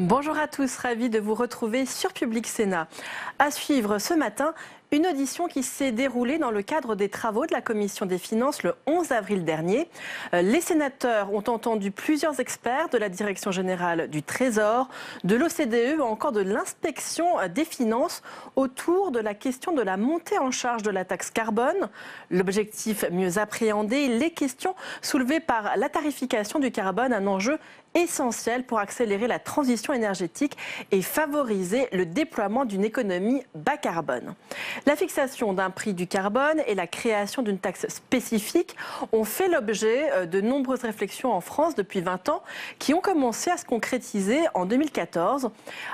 Bonjour à tous, ravi de vous retrouver sur Public Sénat. À suivre ce matin, une audition qui s'est déroulée dans le cadre des travaux de la Commission des Finances le 11 avril dernier. Les sénateurs ont entendu plusieurs experts de la Direction générale du Trésor, de l'OCDE ou encore de l'Inspection des Finances autour de la question de la montée en charge de la taxe carbone. L'objectif, mieux appréhender les questions soulevées par la tarification du carbone, un enjeu essentiel pour accélérer la transition énergétique et favoriser le déploiement d'une économie bas carbone. La fixation d'un prix du carbone et la création d'une taxe spécifique ont fait l'objet de nombreuses réflexions en France depuis 20 ans qui ont commencé à se concrétiser en 2014.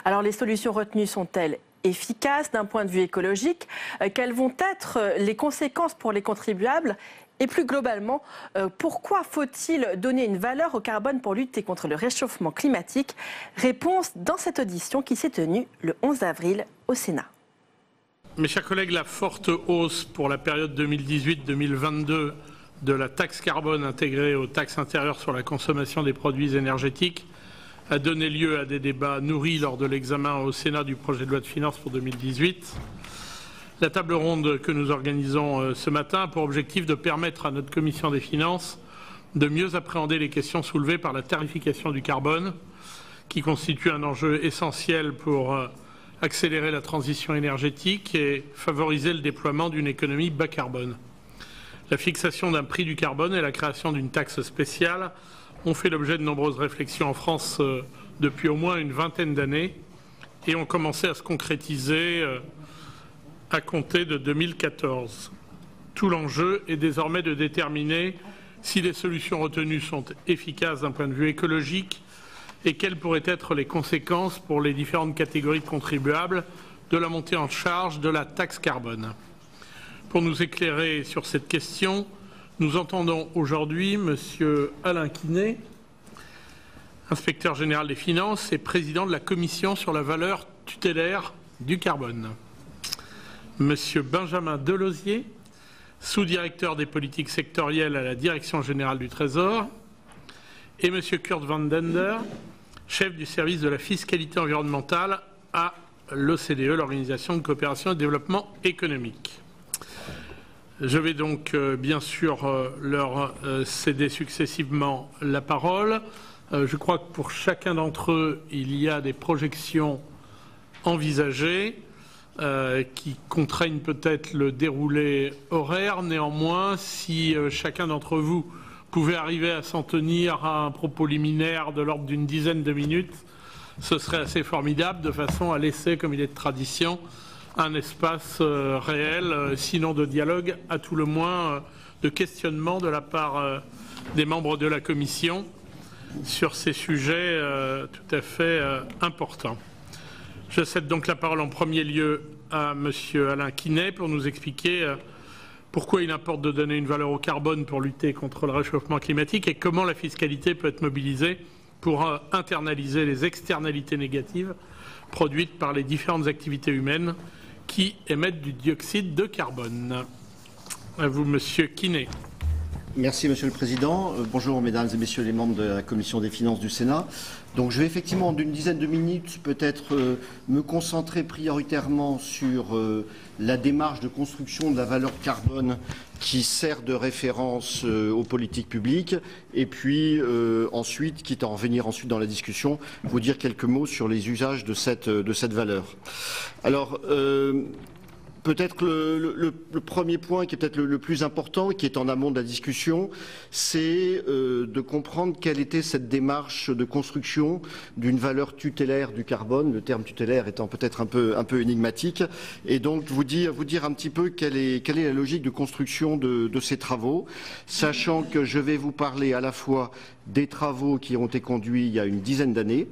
Alors les solutions retenues sont-elles efficaces d'un point de vue écologique? Quelles vont être les conséquences pour les contribuables? Et plus globalement, pourquoi faut-il donner une valeur au carbone pour lutter contre le réchauffement climatique? Réponse dans cette audition qui s'est tenue le 11 avril au Sénat. Mes chers collègues, la forte hausse pour la période 2018-2022 de la taxe carbone intégrée aux taxes intérieures sur la consommation des produits énergétiques a donné lieu à des débats nourris lors de l'examen au Sénat du projet de loi de finances pour 2018. La table ronde que nous organisons ce matin a pour objectif de permettre à notre commission des finances de mieux appréhender les questions soulevées par la tarification du carbone, qui constitue un enjeu essentiel pour accélérer la transition énergétique et favoriser le déploiement d'une économie bas carbone. La fixation d'un prix du carbone et la création d'une taxe spéciale ont fait l'objet de nombreuses réflexions en France depuis au moins une vingtaine d'années et ont commencé à se concrétiser à compter de 2014. Tout l'enjeu est désormais de déterminer si les solutions retenues sont efficaces d'un point de vue écologique et quelles pourraient être les conséquences pour les différentes catégories de contribuables de la montée en charge de la taxe carbone. Pour nous éclairer sur cette question, nous entendons aujourd'hui M. Alain Quinet, inspecteur général des finances et président de la commission sur la valeur tutélaire du carbone. Monsieur Benjamin Delosier, sous-directeur des politiques sectorielles à la Direction générale du Trésor, et Monsieur Kurt Van Dender, chef du service de la fiscalité environnementale à l'OCDE, l'Organisation de coopération et de développement économique. Je vais donc bien sûr leur céder successivement la parole. Je crois que pour chacun d'entre eux, il y a des projections envisagées qui contraignent peut-être le déroulé horaire. Néanmoins, si chacun d'entre vous pouvait arriver à s'en tenir à un propos liminaire de l'ordre d'une dizaine de minutes, ce serait assez formidable, de façon à laisser, comme il est de tradition, un espace réel, sinon de dialogue, à tout le moins de questionnement de la part des membres de la Commission sur ces sujets tout à fait importants. Je cède donc la parole en premier lieu à M. Alain Quinet pour nous expliquer pourquoi il importe de donner une valeur au carbone pour lutter contre le réchauffement climatique et comment la fiscalité peut être mobilisée pour internaliser les externalités négatives produites par les différentes activités humaines qui émettent du dioxyde de carbone. À vous, M. Quinet. Merci, Monsieur le Président. Bonjour, Mesdames et Messieurs les membres de la Commission des Finances du Sénat. Donc, je vais effectivement, d'une dizaine de minutes, peut-être me concentrer prioritairement sur la démarche de construction de la valeur carbone qui sert de référence aux politiques publiques. Et puis, ensuite, quitte à en revenir ensuite dans la discussion, vous dire quelques mots sur les usages de cette valeur. Alors, peut-être que le premier point qui est peut-être le plus important, qui est en amont de la discussion, c'est de comprendre quelle était cette démarche de construction d'une valeur tutélaire du carbone, le terme tutélaire étant peut-être un peu énigmatique, et donc vous dire un petit peu quelle est la logique de construction de ces travaux, sachant que je vais vous parler à la fois des travaux qui ont été conduits il y a une dizaine d'années,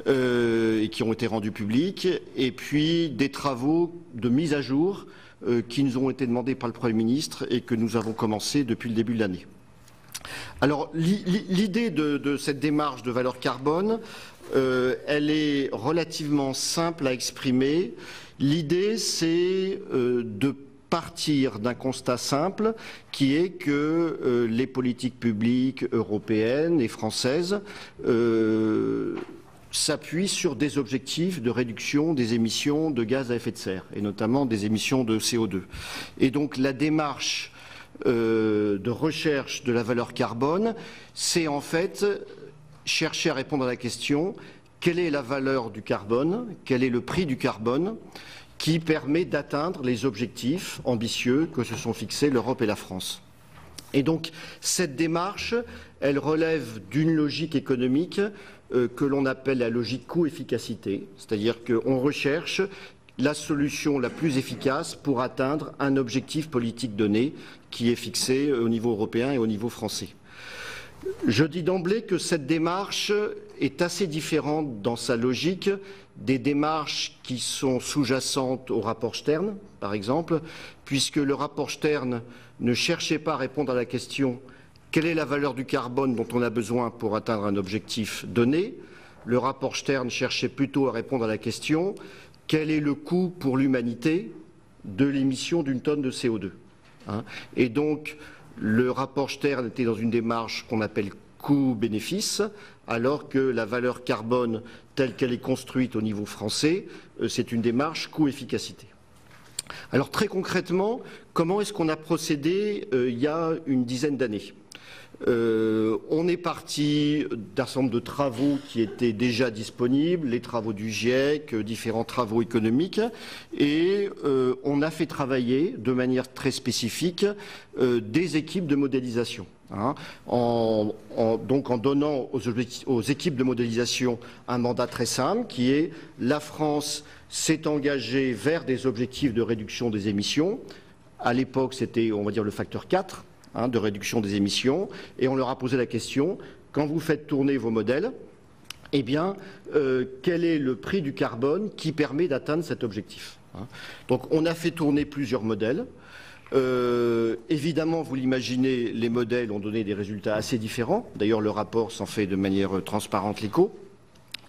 et qui ont été rendus publics, et puis des travaux de mise à jour qui nous ont été demandés par le Premier ministre et que nous avons commencé depuis le début de l'année. Alors, l'idée de cette démarche de valeur carbone, elle est relativement simple à exprimer. L'idée, c'est de partir d'un constat simple qui est que les politiques publiques européennes et françaises s'appuie sur des objectifs de réduction des émissions de gaz à effet de serre, et notamment des émissions de CO2. Et donc la démarche de recherche de la valeur carbone, c'est en fait chercher à répondre à la question quelle est la valeur du carbone, quel est le prix du carbone qui permet d'atteindre les objectifs ambitieux que se sont fixés l'Europe et la France. Et donc cette démarche, elle relève d'une logique économique que l'on appelle la logique coût-efficacité, c'est-à-dire qu'on recherche la solution la plus efficace pour atteindre un objectif politique donné qui est fixé au niveau européen et au niveau français. Je dis d'emblée que cette démarche est assez différente dans sa logique des démarches qui sont sous-jacentes au rapport Stern, par exemple, puisque le rapport Stern ne cherchait pas à répondre à la question quelle est la valeur du carbone dont on a besoin pour atteindre un objectif donné. Le rapport Stern cherchait plutôt à répondre à la question quel est le coût pour l'humanité de l'émission d'une tonne de CO2. Et donc, le rapport Stern était dans une démarche qu'on appelle coût-bénéfice, alors que la valeur carbone telle qu'elle est construite au niveau français, c'est une démarche coût-efficacité. Alors très concrètement, comment est-ce qu'on a procédé il y a une dizaine d'années ? On est parti d'un certain nombre de travaux qui étaient déjà disponibles, les travaux du GIEC, différents travaux économiques, et on a fait travailler de manière très spécifique des équipes de modélisation. Donc en donnant aux équipes de modélisation un mandat très simple qui est la France s'est engagée vers des objectifs de réduction des émissions. À l'époque, c'était, on va dire, le facteur 4 de réduction des émissions, et on leur a posé la question, quand vous faites tourner vos modèles, eh bien, quel est le prix du carbone qui permet d'atteindre cet objectif ? Donc on a fait tourner plusieurs modèles. Évidemment, vous l'imaginez, les modèles ont donné des résultats assez différents. D'ailleurs, le rapport s'en fait de manière transparente l'écho.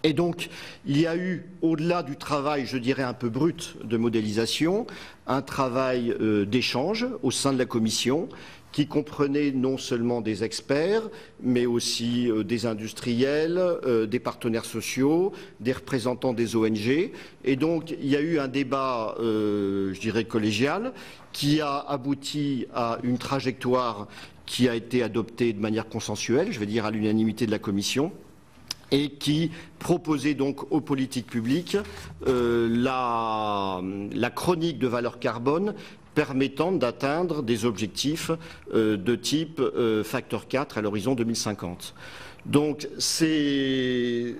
Et donc, il y a eu, au-delà du travail, je dirais, un peu brut de modélisation, un travail d'échange au sein de la commission qui comprenait non seulement des experts, mais aussi des industriels, des partenaires sociaux, des représentants des ONG. Et donc, il y a eu un débat, je dirais, collégial, qui a abouti à une trajectoire qui a été adoptée de manière consensuelle, je vais dire à l'unanimité de la Commission, et qui proposait donc aux politiques publiques la chronique de valeur carbone permettant d'atteindre des objectifs de type facteur 4 à l'horizon 2050. Donc ces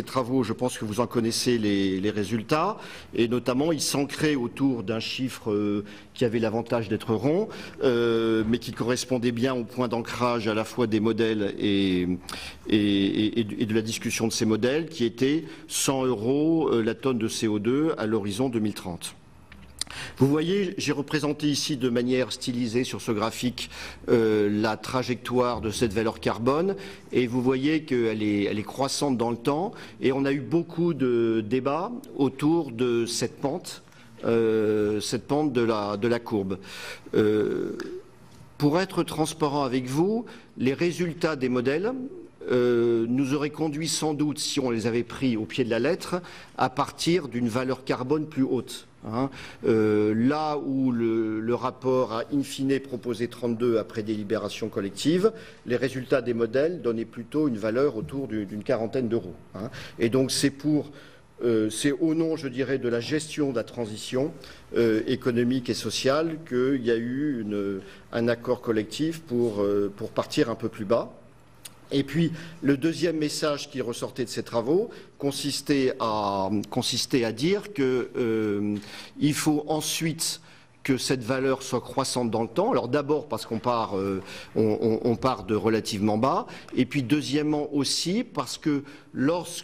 travaux, je pense que vous en connaissez les résultats, et notamment ils s'ancraient autour d'un chiffre qui avait l'avantage d'être rond, mais qui correspondait bien au point d'ancrage à la fois des modèles et de la discussion de ces modèles, qui était 100 € la tonne de CO2 à l'horizon 2030. Vous voyez, j'ai représenté ici de manière stylisée sur ce graphique la trajectoire de cette valeur carbone, et vous voyez qu'elle est croissante dans le temps, et on a eu beaucoup de débats autour de cette pente de la courbe. Pour être transparent avec vous, les résultats des modèles nous auraient conduit sans doute, si on les avait pris au pied de la lettre, à partir d'une valeur carbone plus haute. Là où le rapport a in fine proposé 32 après délibération collective, les résultats des modèles donnaient plutôt une valeur autour d'une quarantaine d'euros. Et donc c'est au nom, je dirais, de la gestion de la transition économique et sociale qu'il y a eu un accord collectif pour partir un peu plus bas. Et puis, le deuxième message qui ressortait de ces travaux consistait à dire qu'il faut ensuite que cette valeur soit croissante dans le temps. Alors d'abord parce qu'on part de relativement bas, et puis deuxièmement aussi parce que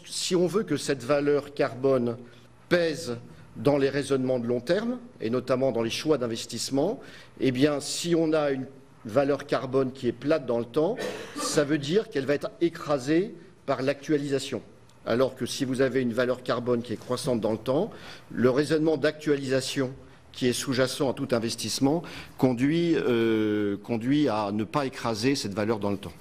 si on veut que cette valeur carbone pèse dans les raisonnements de long terme, et notamment dans les choix d'investissement, eh bien si on a une valeur carbone qui est plate dans le temps, ça veut dire qu'elle va être écrasée par l'actualisation. Alors que si vous avez une valeur carbone qui est croissante dans le temps, le raisonnement d'actualisation qui est sous-jacent à tout investissement conduit à ne pas écraser cette valeur dans le temps.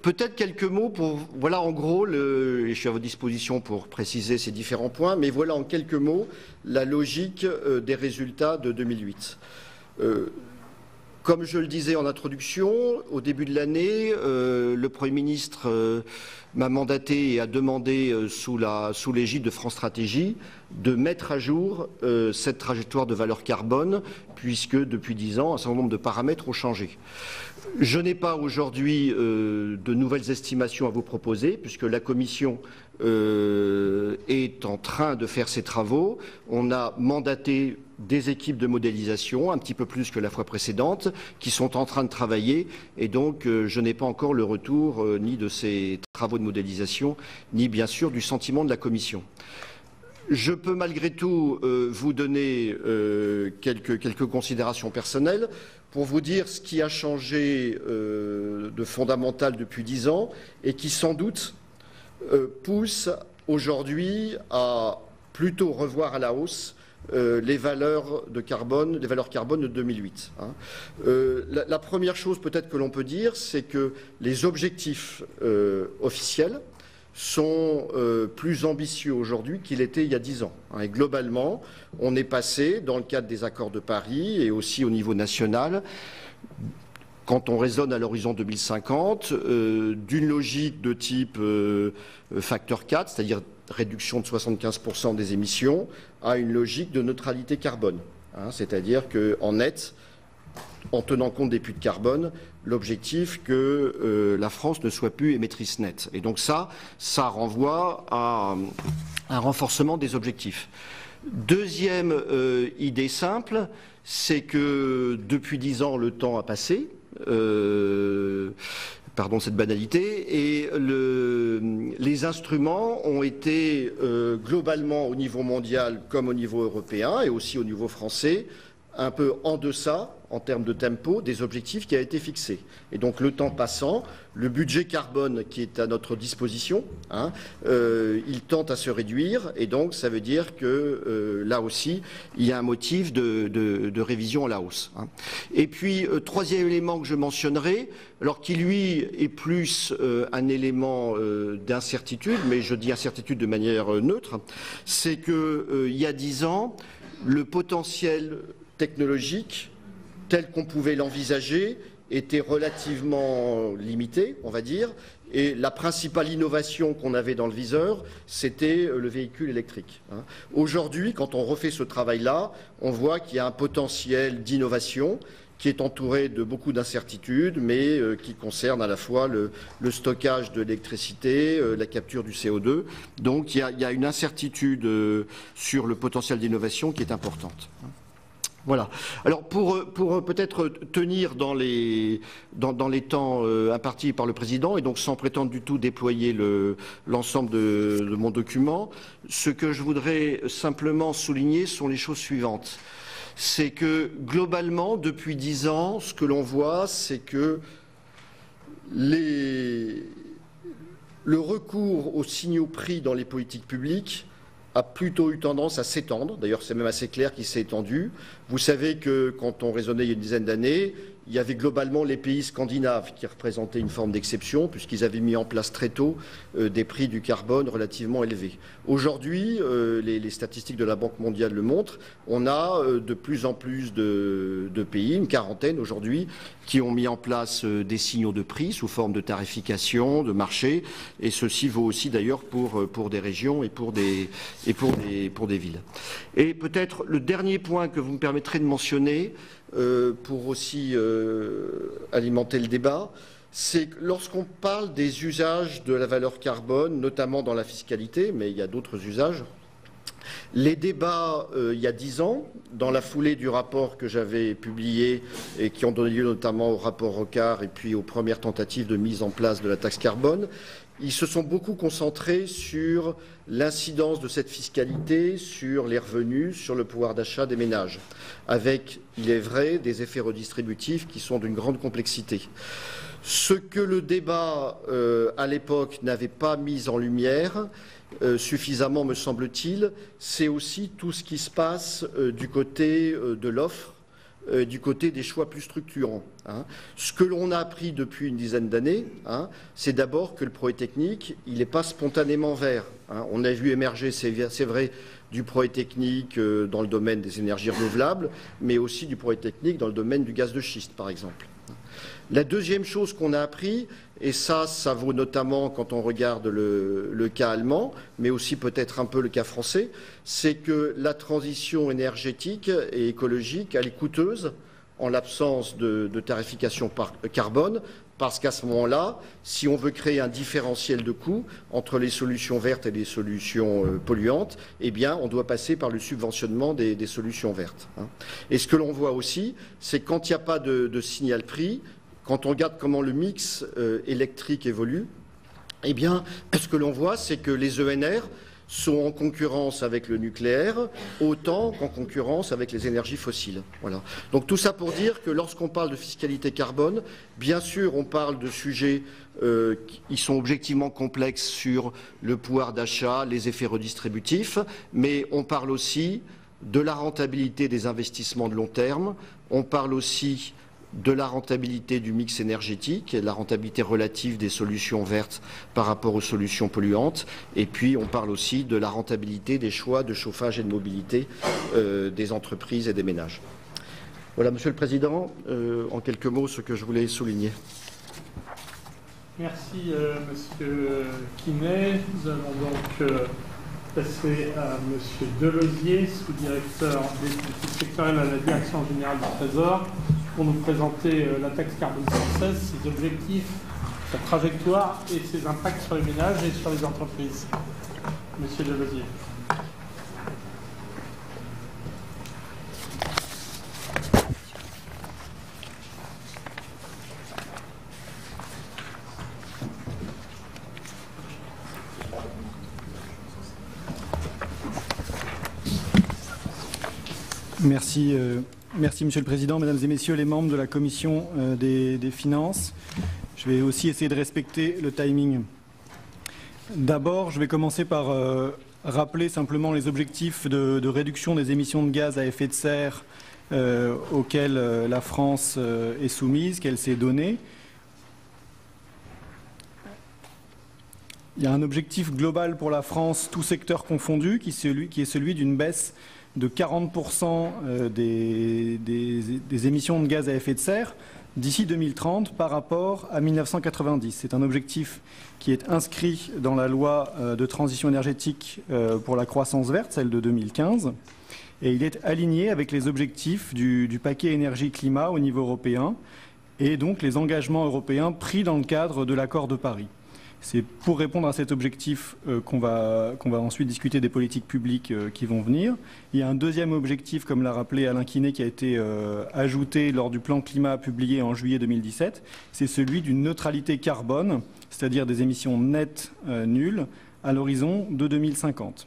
Peut-être quelques mots pour, voilà en gros, et je suis à votre disposition pour préciser ces différents points, mais voilà en quelques mots la logique des résultats de 2008. Comme je le disais en introduction, au début de l'année, le Premier ministre m'a mandaté et a demandé, sous l'égide de France Stratégie, de mettre à jour cette trajectoire de valeur carbone, puisque depuis 10 ans, un certain nombre de paramètres ont changé. Je n'ai pas aujourd'hui de nouvelles estimations à vous proposer, puisque la Commission est en train de faire ses travaux. On a mandaté des équipes de modélisation, un petit peu plus que la fois précédente, qui sont en train de travailler, et donc je n'ai pas encore le retour ni de ces travaux de modélisation, ni bien sûr du sentiment de la Commission. Je peux malgré tout vous donner quelques considérations personnelles pour vous dire ce qui a changé de fondamental depuis 10 ans et qui sans doute pousse aujourd'hui à plutôt revoir à la hausse les valeurs carbone de 2008. La première chose peut-être que l'on peut dire, c'est que les objectifs officiels sont plus ambitieux aujourd'hui qu'il était il y a 10 ans. Et globalement, on est passé, dans le cadre des accords de Paris et aussi au niveau national, quand on raisonne à l'horizon 2050, d'une logique de type facteur 4, c'est-à-dire réduction de 75% des émissions, à une logique de neutralité carbone. C'est-à-dire qu'en net, en tenant compte des puits de carbone, l'objectif que la France ne soit plus émettrice nette. Et donc ça renvoie à un renforcement des objectifs. Deuxième idée simple, c'est que depuis 10 ans, le temps a passé. Pardon cette banalité, et les instruments ont été globalement au niveau mondial comme au niveau européen et aussi au niveau français un peu en deçà, en termes de tempo, des objectifs qui a été fixés. Et donc le temps passant, le budget carbone qui est à notre disposition, il tente à se réduire, et donc ça veut dire que là aussi, il y a un motif de révision à la hausse. Et puis, troisième élément que je mentionnerai, alors qui lui est plus un élément d'incertitude, mais je dis incertitude de manière neutre, c'est qu'il y a 10 ans, le potentiel technologique tel qu'on pouvait l'envisager était relativement limité, on va dire, et la principale innovation qu'on avait dans le viseur, c'était le véhicule électrique. Aujourd'hui, quand on refait ce travail-là, on voit qu'il y a un potentiel d'innovation qui est entouré de beaucoup d'incertitudes, mais qui concerne à la fois le stockage de l'électricité, la capture du CO2. Donc il y a une incertitude sur le potentiel d'innovation qui est importante. Voilà. Alors pour peut-être tenir dans les temps impartis par le Président, et donc sans prétendre du tout déployer l'ensemble de mon document, ce que je voudrais simplement souligner sont les choses suivantes. C'est que globalement, depuis 10 ans, ce que l'on voit, c'est que le recours aux signaux prix dans les politiques publiques a plutôt eu tendance à s'étendre. D'ailleurs, c'est même assez clair qu'il s'est étendu. Vous savez que quand on raisonnait il y a une dizaine d'années, il y avait globalement les pays scandinaves qui représentaient une forme d'exception, puisqu'ils avaient mis en place très tôt des prix du carbone relativement élevés. Aujourd'hui, les statistiques de la Banque mondiale le montrent, on a de plus en plus de pays, une quarantaine aujourd'hui, qui ont mis en place des signaux de prix sous forme de tarification, de marché, et ceci vaut aussi d'ailleurs pour des régions et pour des villes. Et peut-être le dernier point que vous me permettrez de mentionner, pour aussi alimenter le débat, c'est que lorsqu'on parle des usages de la valeur carbone, notamment dans la fiscalité, mais il y a d'autres usages, les débats il y a 10 ans, dans la foulée du rapport que j'avais publié et qui ont donné lieu notamment au rapport Rocard et puis aux premières tentatives de mise en place de la taxe carbone, ils se sont beaucoup concentrés sur l'incidence de cette fiscalité sur les revenus, sur le pouvoir d'achat des ménages, avec, il est vrai, des effets redistributifs qui sont d'une grande complexité. Ce que le débat, à l'époque, n'avait pas mis en lumière, suffisamment, me semble-t-il, c'est aussi tout ce qui se passe du côté de l'offre, du côté des choix plus structurants. Ce que l'on a appris depuis une dizaine d'années, c'est d'abord que le Proétechnique, il n'est pas spontanément vert. On a vu émerger, c'est vrai, du Proétechnique dans le domaine des énergies renouvelables, mais aussi du Proétechnique dans le domaine du gaz de schiste, par exemple. La deuxième chose qu'on a appris, et ça vaut notamment quand on regarde le cas allemand, mais aussi peut-être un peu le cas français, c'est que la transition énergétique et écologique, elle est coûteuse en l'absence de tarification par carbone, parce qu'à ce moment-là, si on veut créer un différentiel de coûts entre les solutions vertes et les solutions polluantes, eh bien, on doit passer par le subventionnement des solutions vertes. Et ce que l'on voit aussi, c'est que quand il n'y a pas de signal prix, quand on regarde comment le mix électrique évolue, eh bien, ce que l'on voit, c'est que les ENR sont en concurrence avec le nucléaire autant qu'en concurrence avec les énergies fossiles. Voilà. Donc tout ça pour dire que lorsqu'on parle de fiscalité carbone, bien sûr, on parle de sujets qui sont objectivement complexes sur le pouvoir d'achat, les effets redistributifs, mais on parle aussi de la rentabilité des investissements de long terme, on parle aussi de la rentabilité du mix énergétique, et la rentabilité relative des solutions vertes par rapport aux solutions polluantes. Et puis, on parle aussi de la rentabilité des choix de chauffage et de mobilité des entreprises et des ménages. Voilà, Monsieur le Président, en quelques mots, ce que je voulais souligner. Merci, Monsieur Quinet. Nous allons donc passer à Monsieur Delosier, sous-directeur des politiques sectorielles à la Direction générale du Trésor, pour nous présenter la taxe carbone française, ses objectifs, sa trajectoire et ses impacts sur les ménages et sur les entreprises. Monsieur Delosier. Merci. Merci, Monsieur le Président, Mesdames et Messieurs les membres de la Commission des Finances. Je vais aussi essayer de respecter le timing. D'abord, je vais commencer par rappeler simplement les objectifs de réduction des émissions de gaz à effet de serre auxquels la France est soumise, qu'elle s'est donnée. Il y a un objectif global pour la France, tout secteur confondu, qui est celui d'une baisse de 40% des émissions de gaz à effet de serre d'ici 2030 par rapport à 1990. C'est un objectif qui est inscrit dans la loi de transition énergétique pour la croissance verte, celle de 2015, et il est aligné avec les objectifs du paquet énergie-climat au niveau européen et donc les engagements européens pris dans le cadre de l'accord de Paris. C'est pour répondre à cet objectif qu'on va ensuite discuter des politiques publiques qui vont venir. Il y a un deuxième objectif, comme l'a rappelé Alain Quinet, qui a été ajouté lors du plan climat publié en juillet 2017. C'est celui d'une neutralité carbone, c'est-à-dire des émissions nettes nulles, à l'horizon de 2050.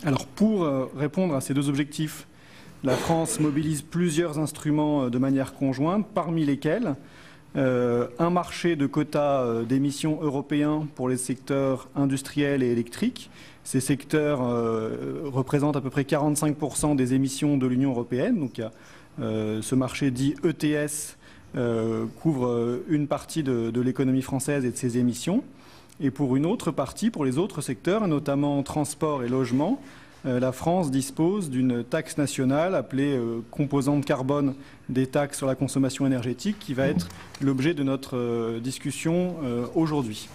Alors pour répondre à ces deux objectifs, la France mobilise plusieurs instruments de manière conjointe, parmi lesquels un marché de quotas d'émissions européens pour les secteurs industriels et électriques. Ces secteurs représentent à peu près 45% des émissions de l'Union européenne. Donc il y a, ce marché dit ETS couvre une partie de l'économie française et de ses émissions. Et pour une autre partie, pour les autres secteurs, notamment transport et logement, la France dispose d'une taxe nationale appelée composante carbone des taxes sur la consommation énergétique qui va être l'objet de notre discussion aujourd'hui.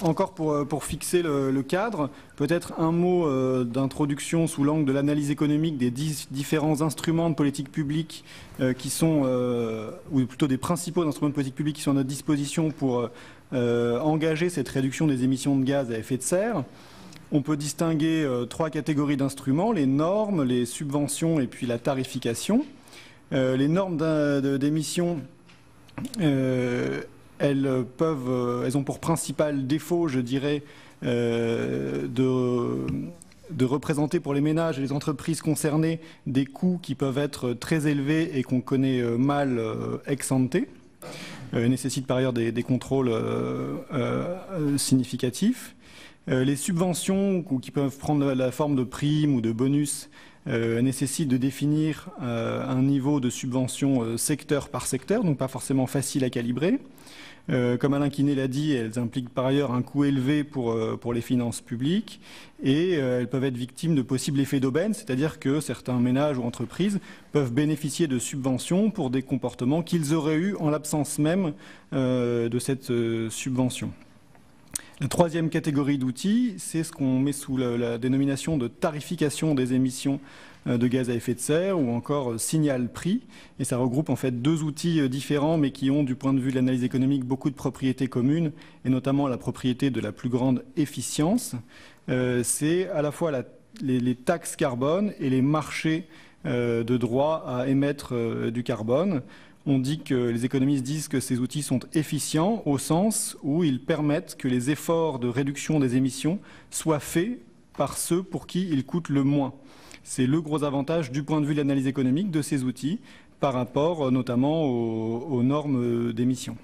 Encore pour fixer le cadre, peut-être un mot d'introduction sous l'angle de l'analyse économique des différents instruments de politique publique qui sont, ou plutôt des principaux instruments de politique publique qui sont à notre disposition pour engager cette réduction des émissions de gaz à effet de serre. On peut distinguer trois catégories d'instruments, les normes, les subventions et puis la tarification. Les normes d'émissions, elles ont pour principal défaut, je dirais, de représenter pour les ménages et les entreprises concernées des coûts qui peuvent être très élevés et qu'on connaît mal ex ante. Nécessite par ailleurs des contrôles significatifs. Les subventions qui peuvent prendre la forme de primes ou de bonus nécessite de définir un niveau de subvention secteur par secteur, donc pas forcément facile à calibrer. Comme Alain Quinet l'a dit, elles impliquent par ailleurs un coût élevé pour les finances publiques et elles peuvent être victimes de possibles effets d'aubaine, c'est-à-dire que certains ménages ou entreprises peuvent bénéficier de subventions pour des comportements qu'ils auraient eus en l'absence même de cette subvention. La troisième catégorie d'outils, c'est ce qu'on met sous la dénomination de tarification des émissions de gaz à effet de serre ou encore signal-prix. Et ça regroupe en fait deux outils différents mais qui ont du point de vue de l'analyse économique beaucoup de propriétés communes et notamment la propriété de la plus grande efficience. C'est à la fois les taxes carbone et les marchés de droit à émettre du carbone. On dit que les économistes disent que ces outils sont efficients au sens où ils permettent que les efforts de réduction des émissions soient faits par ceux pour qui ils coûtent le moins. C'est le gros avantage du point de vue de l'analyse économique de ces outils par rapport notamment aux normes d'émissions.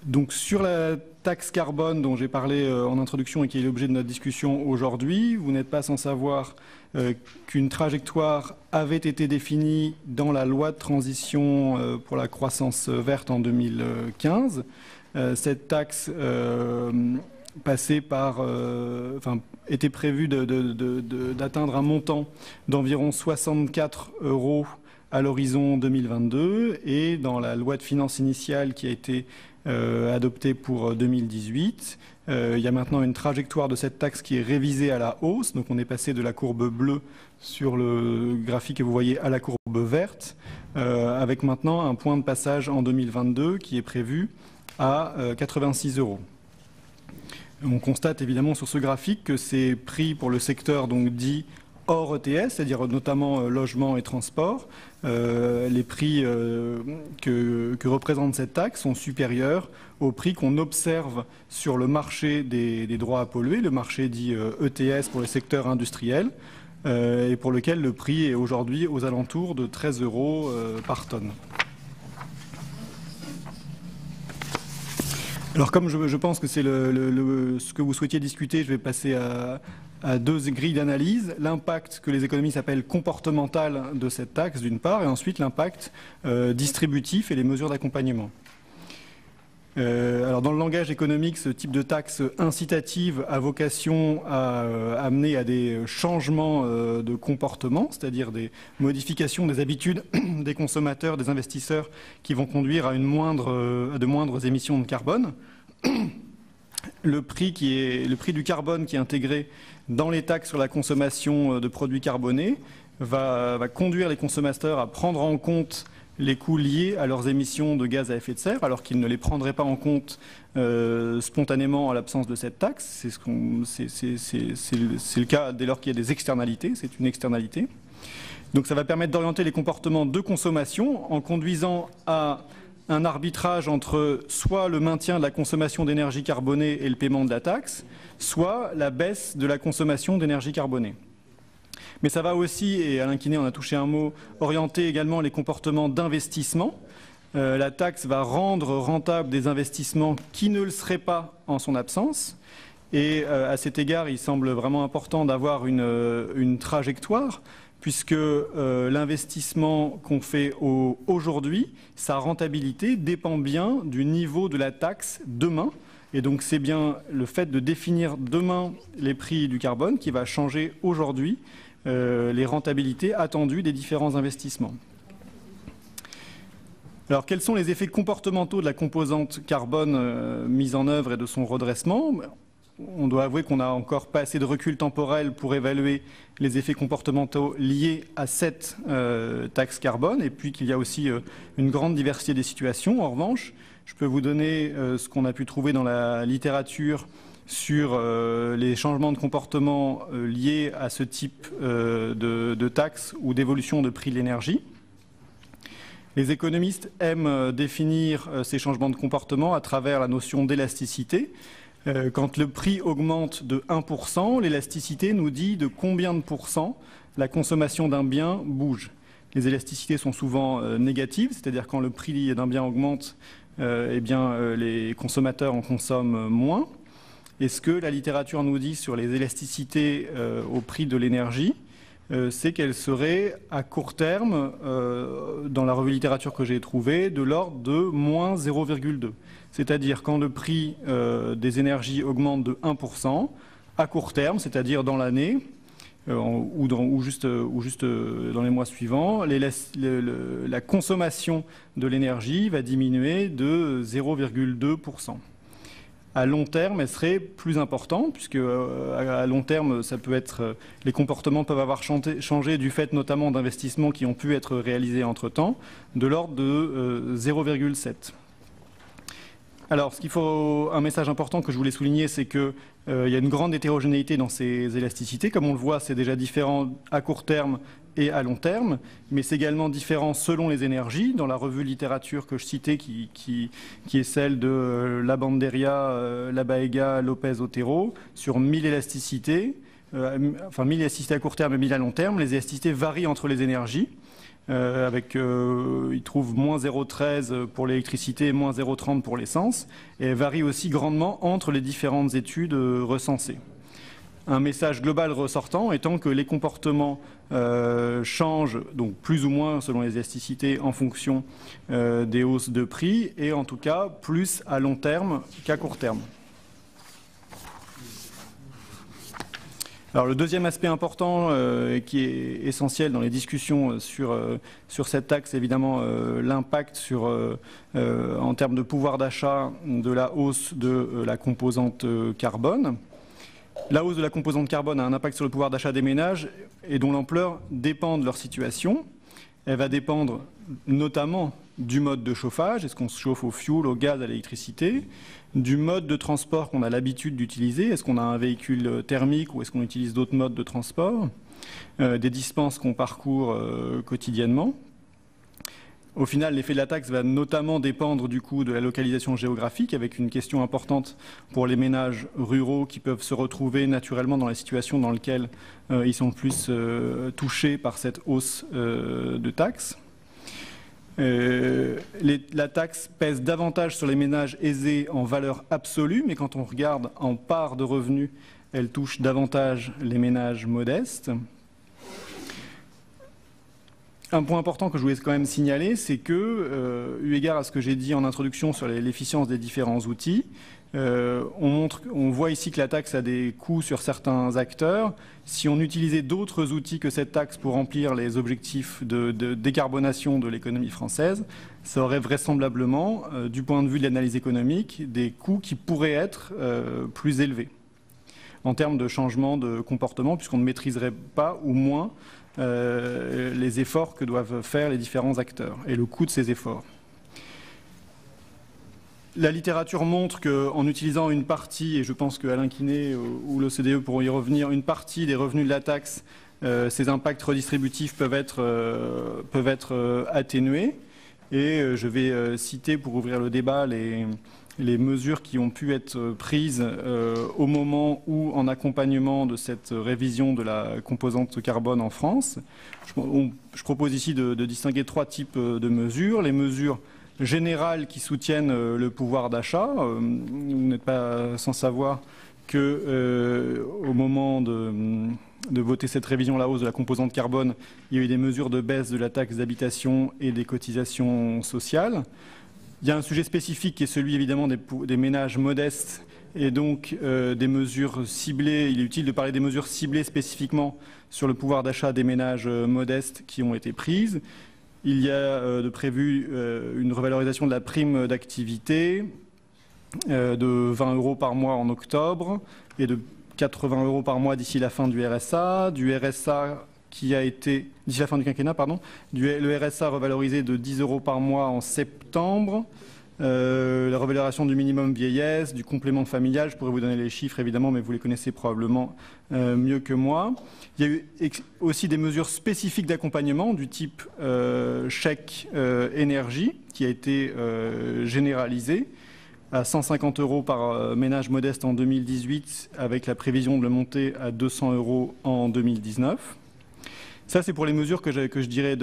Donc sur la taxe carbone dont j'ai parlé en introduction et qui est l'objet de notre discussion aujourd'hui, vous n'êtes pas sans savoir qu'une trajectoire avait été définie dans la loi de transition pour la croissance verte en 2015. Cette taxe était prévu d'atteindre un montant d'environ 64 € à l'horizon 2022 et dans la loi de finances initiale qui a été adoptée pour 2018, il y a maintenant une trajectoire de cette taxe qui est révisée à la hausse. Donc on est passé de la courbe bleue sur le graphique que vous voyez à la courbe verte, avec maintenant un point de passage en 2022 qui est prévu à 86 €. On constate évidemment sur ce graphique que ces prix pour le secteur donc dit hors ETS, c'est-à-dire notamment logement et transport, les prix que représente cette taxe sont supérieurs aux prix qu'on observe sur le marché des droits à polluer, le marché dit ETS pour le secteur industriel, et pour lequel le prix est aujourd'hui aux alentours de 13 € par tonne. Alors comme je pense que c'est ce que vous souhaitiez discuter, je vais passer à deux grilles d'analyse. L'impact que les économistes appellent comportemental de cette taxe d'une part, et ensuite l'impact distributif et les mesures d'accompagnement. Alors dans le langage économique, ce type de taxe incitative a vocation à amener à des changements de comportement, c'est-à-dire des modifications des habitudes des consommateurs, des investisseurs qui vont conduire à de moindres émissions de carbone. Le prix du carbone qui est intégré dans les taxes sur la consommation de produits carbonés va conduire les consommateurs à prendre en compte les coûts liés à leurs émissions de gaz à effet de serre, alors qu'ils ne les prendraient pas en compte spontanément en l'absence de cette taxe. C'est le cas dès lors qu'il y a des externalités, c'est une externalité. Donc ça va permettre d'orienter les comportements de consommation en conduisant à un arbitrage entre soit le maintien de la consommation d'énergie carbonée et le paiement de la taxe, soit la baisse de la consommation d'énergie carbonée. Mais ça va aussi, et Alain Quinet en a touché un mot, orienter également les comportements d'investissement. La taxe va rendre rentables des investissements qui ne le seraient pas en son absence. Et à cet égard, il semble vraiment important d'avoir une trajectoire, puisque l'investissement qu'on fait aujourd'hui, sa rentabilité dépend bien du niveau de la taxe demain. Et donc c'est bien le fait de définir demain les prix du carbone qui va changer aujourd'hui les rentabilités attendues des différents investissements. Alors quels sont les effets comportementaux de la composante carbone mise en œuvre et de son redressement ? On doit avouer qu'on n'a encore pas assez de recul temporel pour évaluer les effets comportementaux liés à cette taxe carbone, et puis qu'il y a aussi une grande diversité des situations. En revanche, je peux vous donner ce qu'on a pu trouver dans la littérature sur les changements de comportement liés à ce type de taxes ou d'évolution de prix de l'énergie. Les économistes aiment définir ces changements de comportement à travers la notion d'élasticité. Quand le prix augmente de 1%, l'élasticité nous dit de combien de pourcents la consommation d'un bien bouge. Les élasticités sont souvent négatives, c'est-à-dire quand le prix d'un bien augmente, les consommateurs en consomment moins. Et ce que la littérature nous dit sur les élasticités au prix de l'énergie, c'est qu'elle serait à court terme, dans la revue littérature que j'ai trouvée, de l'ordre de moins 0,2. C'est-à-dire quand le prix des énergies augmente de 1%, à court terme, c'est-à-dire dans l'année, ou juste dans les mois suivants, la consommation de l'énergie va diminuer de 0,2%. À long terme, elle serait plus importante, puisque à long terme, ça peut être, les comportements peuvent avoir changé du fait notamment d'investissements qui ont pu être réalisés entre-temps, de l'ordre de 0,7. Alors, un message important que je voulais souligner, c'est qu'il y a une grande hétérogénéité dans ces élasticités. Comme on le voit, c'est déjà différent à court terme et à long terme, mais c'est également différent selon les énergies. Dans la revue littérature que je citais, qui est celle de Labanderia, Labaega, Lopez, Otero, sur 1000 élasticités, 1000 élasticités à court terme et 1000 à long terme, les élasticités varient entre les énergies. Ils trouvent moins 0,13 pour l'électricité et moins 0,30 pour l'essence, et varient aussi grandement entre les différentes études recensées. Un message global ressortant étant que les comportements changent, donc plus ou moins selon les élasticités en fonction des hausses de prix, et en tout cas plus à long terme qu'à court terme. Alors le deuxième aspect important qui est essentiel dans les discussions sur cette taxe, c'est évidemment l'impact en termes de pouvoir d'achat de la hausse de la composante carbone. La hausse de la composante carbone a un impact sur le pouvoir d'achat des ménages et dont l'ampleur dépend de leur situation. Elle va dépendre notamment du mode de chauffage, est-ce qu'on se chauffe au fioul, au gaz, à l'électricité, du mode de transport qu'on a l'habitude d'utiliser, est-ce qu'on a un véhicule thermique ou est-ce qu'on utilise d'autres modes de transport, des distances qu'on parcourt quotidiennement. Au final, l'effet de la taxe va notamment dépendre du coup de la localisation géographique, avec une question importante pour les ménages ruraux qui peuvent se retrouver naturellement dans les situations dans lesquelles ils sont plus touchés par cette hausse de taxes. La taxe pèse davantage sur les ménages aisés en valeur absolue, mais quand on regarde en part de revenus, elle touche davantage les ménages modestes. Un point important que je voulais quand même signaler, c'est que, eu égard à ce que j'ai dit en introduction sur l'efficience des différents outils, on voit ici que la taxe a des coûts sur certains acteurs. Si on utilisait d'autres outils que cette taxe pour remplir les objectifs de décarbonation de l'économie française, ça aurait vraisemblablement, du point de vue de l'analyse économique, des coûts qui pourraient être plus élevés en termes de changement de comportement, puisqu'on ne maîtriserait pas ou moins les efforts que doivent faire les différents acteurs et le coût de ces efforts. La littérature montre qu'en utilisant une partie, et je pense que Alain Quinet ou l'OCDE pourront y revenir, une partie des revenus de la taxe, ces impacts redistributifs peuvent être atténués. Et je vais citer, pour ouvrir le débat, les mesures qui ont pu être prises au moment où, en accompagnement de cette révision de la composante carbone en France. Je propose ici de distinguer trois types de mesures. Les mesures générales qui soutiennent le pouvoir d'achat. Vous n'êtes pas sans savoir qu'au moment de voter cette révision à la hausse de la composante carbone, il y a eu des mesures de baisse de la taxe d'habitation et des cotisations sociales. Il y a un sujet spécifique qui est celui évidemment des ménages modestes et donc des mesures ciblées. Il est utile de parler des mesures ciblées spécifiquement sur le pouvoir d'achat des ménages modestes qui ont été prises. Il y a de prévu une revalorisation de la prime d'activité de 20 € par mois en octobre et de 80 € par mois d'ici la fin du RSA qui a été, d'ici la fin du quinquennat, pardon, le RSA revalorisé de 10 € par mois en septembre, la revalorisation du minimum vieillesse, du complément familial, je pourrais vous donner les chiffres évidemment, mais vous les connaissez probablement mieux que moi. Il y a eu aussi des mesures spécifiques d'accompagnement du type chèque énergie qui a été généralisé à 150 € par ménage modeste en 2018 avec la prévision de le monter à 200 € en 2019. Ça, c'est pour les mesures que je dirais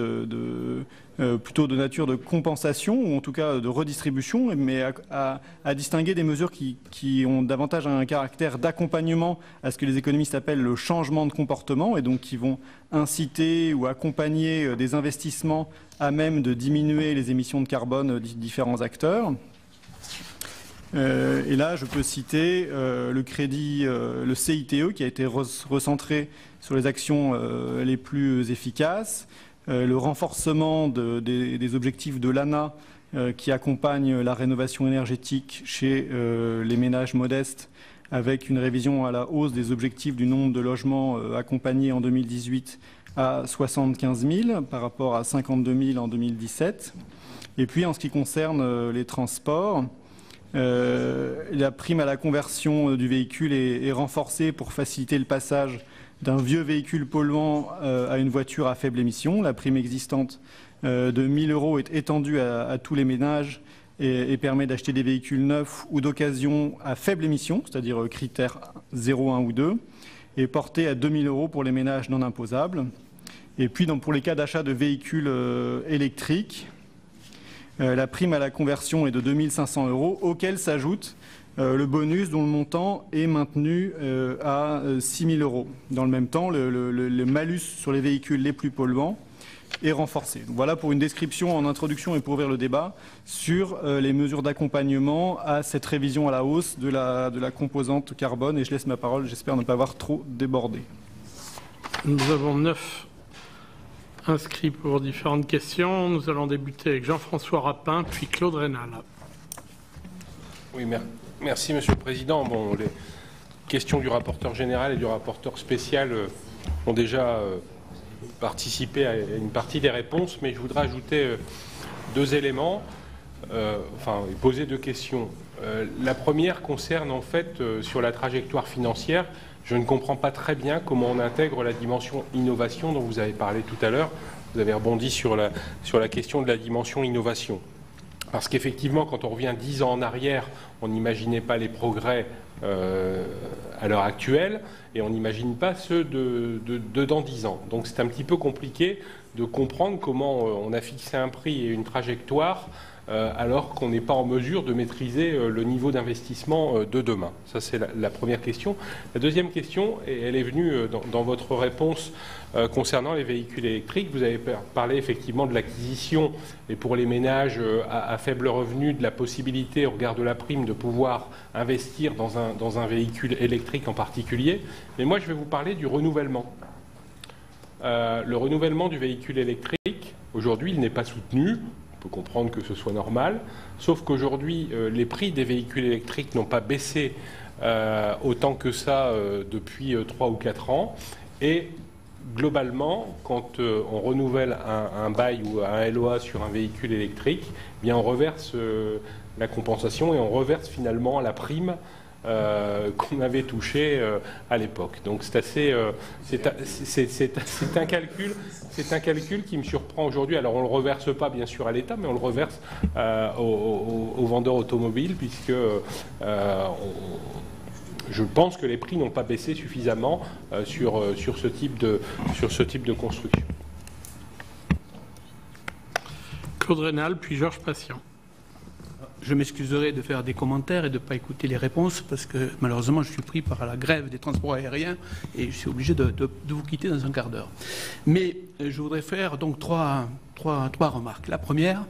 plutôt de nature de compensation ou en tout cas de redistribution, mais à distinguer des mesures qui ont davantage un caractère d'accompagnement à ce que les économistes appellent le changement de comportement et donc qui vont inciter ou accompagner des investissements à même de diminuer les émissions de carbone de différents acteurs. Et là, je peux citer le crédit, le CITE, qui a été recentré sur les actions les plus efficaces, le renforcement des objectifs de l'ANA qui accompagne la rénovation énergétique chez les ménages modestes, avec une révision à la hausse des objectifs du nombre de logements accompagnés en 2018 à 75 000 par rapport à 52 000 en 2017. Et puis, en ce qui concerne les transports, la prime à la conversion du véhicule est renforcée pour faciliter le passage d'un vieux véhicule polluant à une voiture à faible émission. La prime existante de 1 000 € est étendue à tous les ménages et permet d'acheter des véhicules neufs ou d'occasion à faible émission, c'est-à-dire critères 0, 1 ou 2, et portée à 2 000 € pour les ménages non imposables. Et puis, pour les cas d'achat de véhicules électriques, la prime à la conversion est de 2 500 €, auquel s'ajoute le bonus dont le montant est maintenu à 6 000 €. Dans le même temps, le malus sur les véhicules les plus polluants est renforcé. Donc voilà pour une description en introduction et pour ouvrir le débat sur les mesures d'accompagnement à cette révision à la hausse de la composante carbone. Et je laisse ma parole, j'espère ne pas avoir trop débordé. Nous avons 9 inscrits pour différentes questions. Nous allons débuter avec Jean-François Rapin, puis Claude Raynal. Oui, merci Monsieur le Président. Bon, les questions du rapporteur général et du rapporteur spécial ont déjà participé à une partie des réponses, mais je voudrais ajouter 2 éléments, et poser 2 questions. La première concerne en fait sur la trajectoire financière. Je ne comprends pas très bien comment on intègre la dimension innovation dont vous avez parlé tout à l'heure. Vous avez rebondi sur la question de la dimension innovation. Parce qu'effectivement, quand on revient 10 ans en arrière, on n'imaginait pas les progrès à l'heure actuelle et on n'imagine pas ceux de dans 10 ans. Donc c'est un petit peu compliqué de comprendre comment on a fixé un prix et une trajectoire alors qu'on n'est pas en mesure de maîtriser le niveau d'investissement de demain. Ça, c'est la première question. La deuxième question, et elle est venue dans votre réponse concernant les véhicules électriques. Vous avez parlé effectivement de l'acquisition et pour les ménages à faible revenu, de la possibilité, au regard de la prime, de pouvoir investir dans un véhicule électrique en particulier. Mais moi, je vais vous parler du renouvellement. Le renouvellement du véhicule électrique, aujourd'hui, il n'est pas soutenu. On peut comprendre que ce soit normal, sauf qu'aujourd'hui, les prix des véhicules électriques n'ont pas baissé autant que ça depuis 3 ou 4 ans. Et globalement, quand on renouvelle un bail ou un LOA sur un véhicule électrique, eh bien on reverse la compensation et on reverse finalement la prime qu'on avait touché à l'époque. Donc c'est assez, c'est un calcul qui me surprend aujourd'hui. Alors on le reverse pas bien sûr à l'État, mais on le reverse aux vendeurs automobiles, puisque je pense que les prix n'ont pas baissé suffisamment sur ce type de construction. Claude Raynal, puis Georges Patient. Je m'excuserai de faire des commentaires et de ne pas écouter les réponses parce que malheureusement je suis pris par la grève des transports aériens et je suis obligé de vous quitter dans un quart d'heure. Mais je voudrais faire donc trois remarques. La première,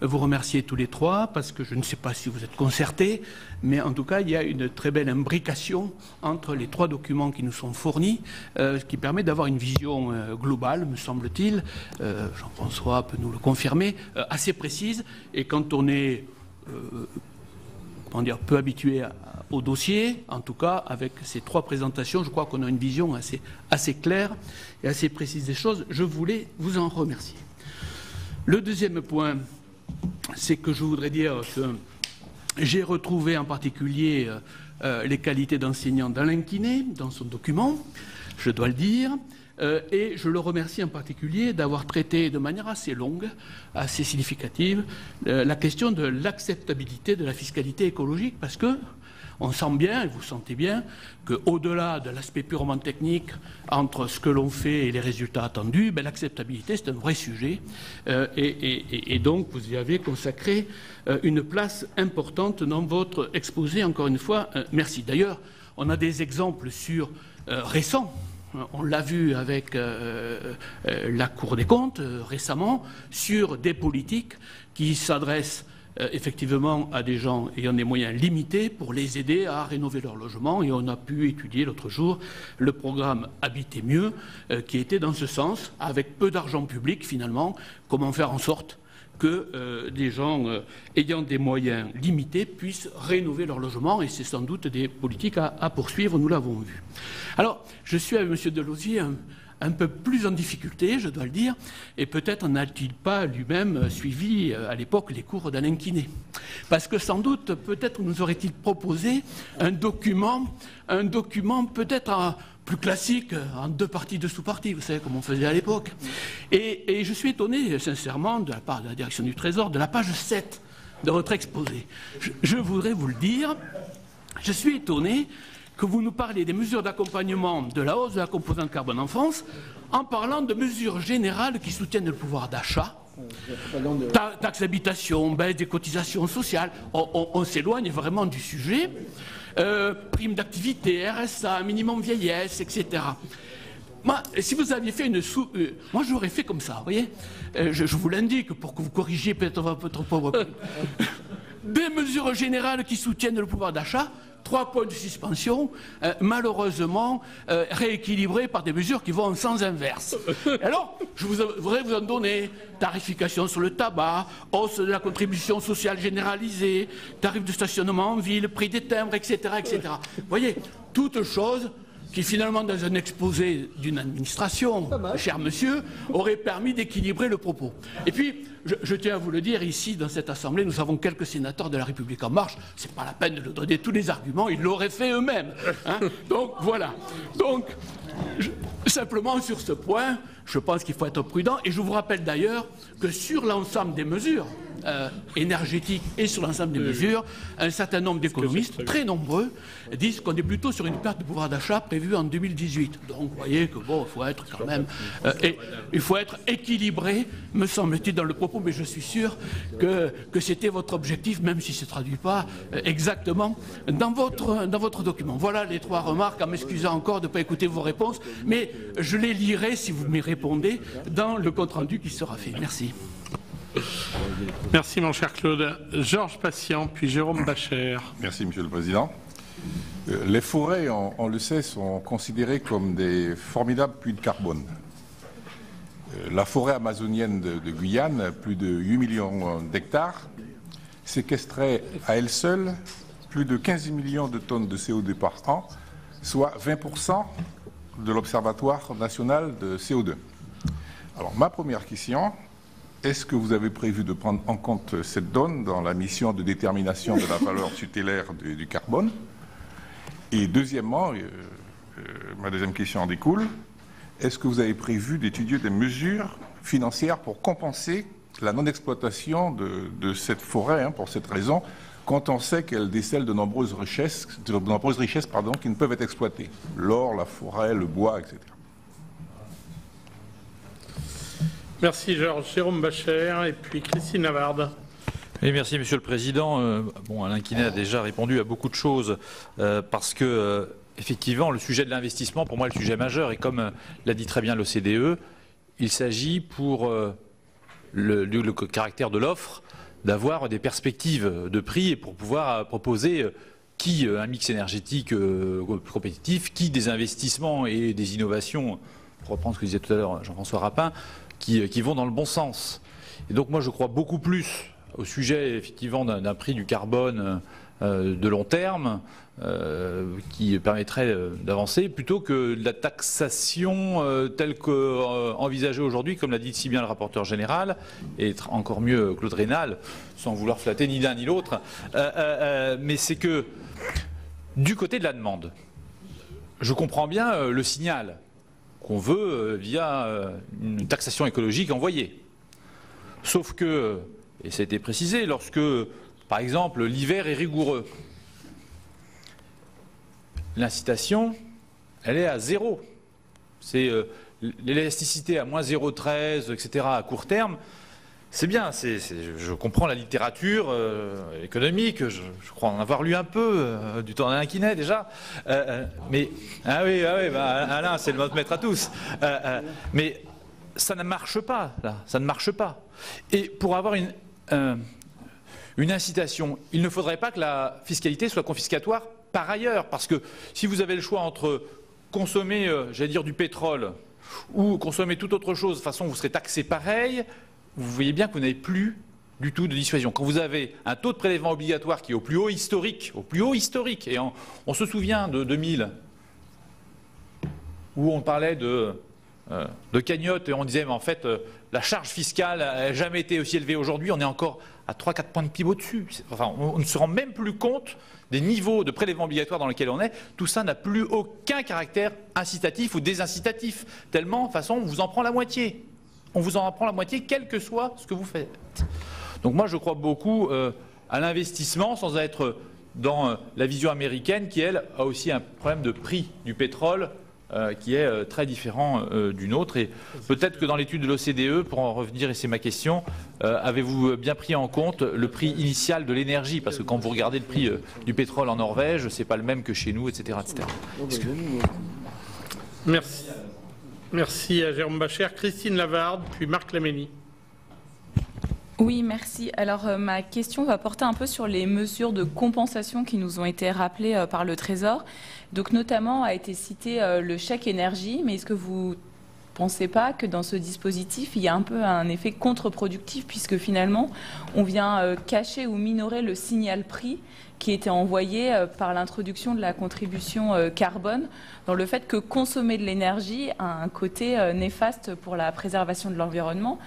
vous remercier tous les trois parce que je ne sais pas si vous êtes concertés, mais en tout cas il y a une très belle imbrication entre les 3 documents qui nous sont fournis, ce qui permet d'avoir une vision globale, me semble-t-il, Jean-François peut nous le confirmer, assez précise. Et quand on est peu habitué au dossier, en tout cas avec ces 3 présentations, je crois qu'on a une vision assez claire et assez précise des choses. Je voulais vous en remercier. Le deuxième point, c'est que je voudrais dire que j'ai retrouvé en particulier les qualités d'enseignant d'Alain Quinet dans son document, je dois le dire. Et je le remercie en particulier d'avoir traité de manière assez longue, assez significative, la question de l'acceptabilité de la fiscalité écologique, parce que on sent bien, et vous sentez bien, qu'au-delà de l'aspect purement technique, entre ce que l'on fait et les résultats attendus, l'acceptabilité, c'est un vrai sujet. Et donc, vous y avez consacré une place importante dans votre exposé. Encore une fois, merci. D'ailleurs, on a des exemples récents. On l'a vu avec la Cour des comptes récemment, sur des politiques qui s'adressent effectivement à des gens ayant des moyens limités pour les aider à rénover leur logement. Et on a pu étudier l'autre jour le programme Habiter mieux qui était dans ce sens, avec peu d'argent public finalement, comment faire en sorte que des gens ayant des moyens limités puissent rénover leur logement, et c'est sans doute des politiques à poursuivre, nous l'avons vu. Alors, je suis avec M. Delosier un peu plus en difficulté, je dois le dire, et peut-être n'a-t-il pas lui-même suivi à l'époque les cours d'Alain Quinet. Parce que sans doute, peut-être nous aurait-il proposé un document peut-être plus classique, en 2 parties, 2 sous-parties, vous savez, comme on faisait à l'époque. Et je suis étonné, sincèrement, de la part de la direction du Trésor, de la page 7 de votre exposé. Je voudrais vous le dire, je suis étonné que vous nous parlez des mesures d'accompagnement de la hausse de la composante carbone en France en parlant de mesures générales qui soutiennent le pouvoir d'achat, taxe d'habitation, baisse des cotisations sociales. On s'éloigne vraiment du sujet. Prime d'activité, RSA, minimum vieillesse, etc. Moi, si vous aviez fait moi, j'aurais fait comme ça, vous voyez. Je vous l'indique pour que vous corrigiez peut-être votre pauvre. Des mesures générales qui soutiennent le pouvoir d'achat, 3 points de suspension, malheureusement rééquilibrés par des mesures qui vont en sens inverse. Alors, je voudrais vous en donner: tarification sur le tabac, hausse de la contribution sociale généralisée, tarifs de stationnement en ville, prix des timbres, etc., etc. Vous voyez, toutes choses qui finalement, dans un exposé d'une administration, cher monsieur, aurait permis d'équilibrer le propos. Et puis, je tiens à vous le dire, ici, dans cette Assemblée, nous avons quelques sénateurs de La République En Marche. C'est pas la peine de leur donner tous les arguments, ils l'auraient fait eux-mêmes. Hein. Donc, voilà. Donc, simplement sur ce point, je pense qu'il faut être prudent. Et je vous rappelle d'ailleurs que sur l'ensemble des mesures énergétiques et sur l'ensemble des mesures, un certain nombre d'économistes, très nombreux, disent qu'on est plutôt sur une perte de pouvoir d'achat prévue en 2018. Donc vous voyez que bon, il faut être quand même, il faut être équilibré, me semble-t-il, dans le propos, mais je suis sûr que c'était votre objectif, même si ça ne se traduit pas exactement dans votre document. Voilà les 3 remarques, en m'excusant encore de ne pas écouter vos réponses, mais je les lirai, si vous m'y répondez, dans le compte-rendu qui sera fait. Merci. Merci mon cher Claude. Georges Patient, puis Jérôme Bacher. Merci Monsieur le Président. Les forêts, on le sait, sont considérées comme des formidables puits de carbone. La forêt amazonienne de Guyane, plus de 8 millions d'hectares, séquestrait à elle seule plus de 15 millions de tonnes de CO2 par an, soit 20% de l'Observatoire national de CO2. Alors ma première question: est-ce que vous avez prévu de prendre en compte cette donne dans la mission de détermination de la valeur tutélaire du carbone? Et deuxièmement, ma deuxième question en découle: est-ce que vous avez prévu d'étudier des mesures financières pour compenser la non-exploitation de cette forêt, pour cette raison, quand on sait qu'elle décèle de nombreuses richesses qui ne peuvent être exploitées? L'or, la forêt, le bois, etc. Merci Georges. Jérôme Bacher et puis Christine Lavarde. Oui, merci Monsieur le Président. Alain Quinet a déjà répondu à beaucoup de choses parce que effectivement le sujet de l'investissement pour moi est le sujet majeur, et comme l'a dit très bien l'OCDE, il s'agit pour le caractère de l'offre d'avoir des perspectives de prix et pour pouvoir proposer un mix énergétique compétitif, des investissements et des innovations, pour reprendre ce que disait tout à l'heure Jean-François Rapin, qui vont dans le bon sens. Et donc moi je crois beaucoup plus au sujet effectivement d'un prix du carbone de long terme qui permettrait d'avancer, plutôt que de la taxation telle qu'envisagée aujourd'hui, comme l'a dit si bien le rapporteur général, et encore mieux Claude Raynal, sans vouloir flatter ni l'un ni l'autre. Mais c'est que du côté de la demande, je comprends bien le signal qu'on veut via une taxation écologique envoyée. Sauf que, et ça a été précisé, lorsque, par exemple, l'hiver est rigoureux, l'incitation, elle est à 0. C'est l'élasticité à moins 0,13, etc. à court terme. C'est bien, je comprends la littérature économique, je crois en avoir lu un peu, du temps d'Alain Quinet déjà, mais Alain, c'est notre maître à tous. Mais ça ne marche pas, là, ça ne marche pas. Et pour avoir une incitation, il ne faudrait pas que la fiscalité soit confiscatoire par ailleurs, parce que si vous avez le choix entre consommer, j'allais dire, du pétrole ou consommer toute autre chose, de toute façon vous serez taxé pareil. Vous voyez bien que vous n'avez plus du tout de dissuasion. Quand vous avez un taux de prélèvement obligatoire qui est au plus haut historique, et on se souvient de 2000, où on parlait de cagnotte et on disait, mais en fait, la charge fiscale n'a jamais été aussi élevée aujourd'hui, on est encore à 3-4 points de PIB au-dessus. Enfin, on ne se rend même plus compte des niveaux de prélèvement obligatoire dans lesquels on est. Tout ça n'a plus aucun caractère incitatif ou désincitatif, tellement, de toute façon, on vous en prend la moitié. On vous en prend la moitié, quel que soit ce que vous faites. Donc moi, je crois beaucoup à l'investissement, sans être dans la vision américaine, qui, elle, a aussi un problème de prix du pétrole qui est très différent du nôtre. Et peut-être que dans l'étude de l'OCDE, pour en revenir, et c'est ma question, avez-vous bien pris en compte le prix initial de l'énergie? Parce que quand vous regardez le prix du pétrole en Norvège, c'est pas le même que chez nous, etc. etc. Merci. Merci à Jérôme Bacher. Christine Lavarde, puis Marc Laménie. Oui, merci. Alors, ma question va porter un peu sur les mesures de compensation qui nous ont été rappelées par le Trésor. Donc, notamment, a été cité le chèque énergie, mais est-ce que vous ne pensez pas que dans ce dispositif, il y a un peu un effet contre-productif, puisque finalement, on vient cacher ou minorer le signal prix qui était envoyé par l'introduction de la contribution carbone, dans le fait que consommer de l'énergie a un côté néfaste pour la préservation de l'environnement.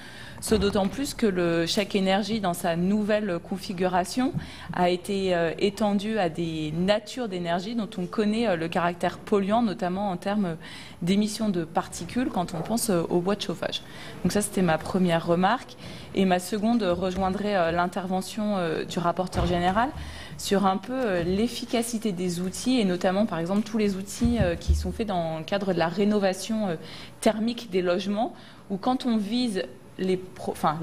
Ce d'autant plus que le chèque énergie, dans sa nouvelle configuration, a été étendu à des natures d'énergie dont on connaît le caractère polluant, notamment en termes d'émissions de particules quand on pense aux bois de chauffage. Donc ça, c'était ma première remarque. Et ma seconde rejoindrait l'intervention du rapporteur général sur un peu l'efficacité des outils, et notamment, par exemple, tous les outils qui sont faits dans le cadre de la rénovation thermique des logements, où quand on vise les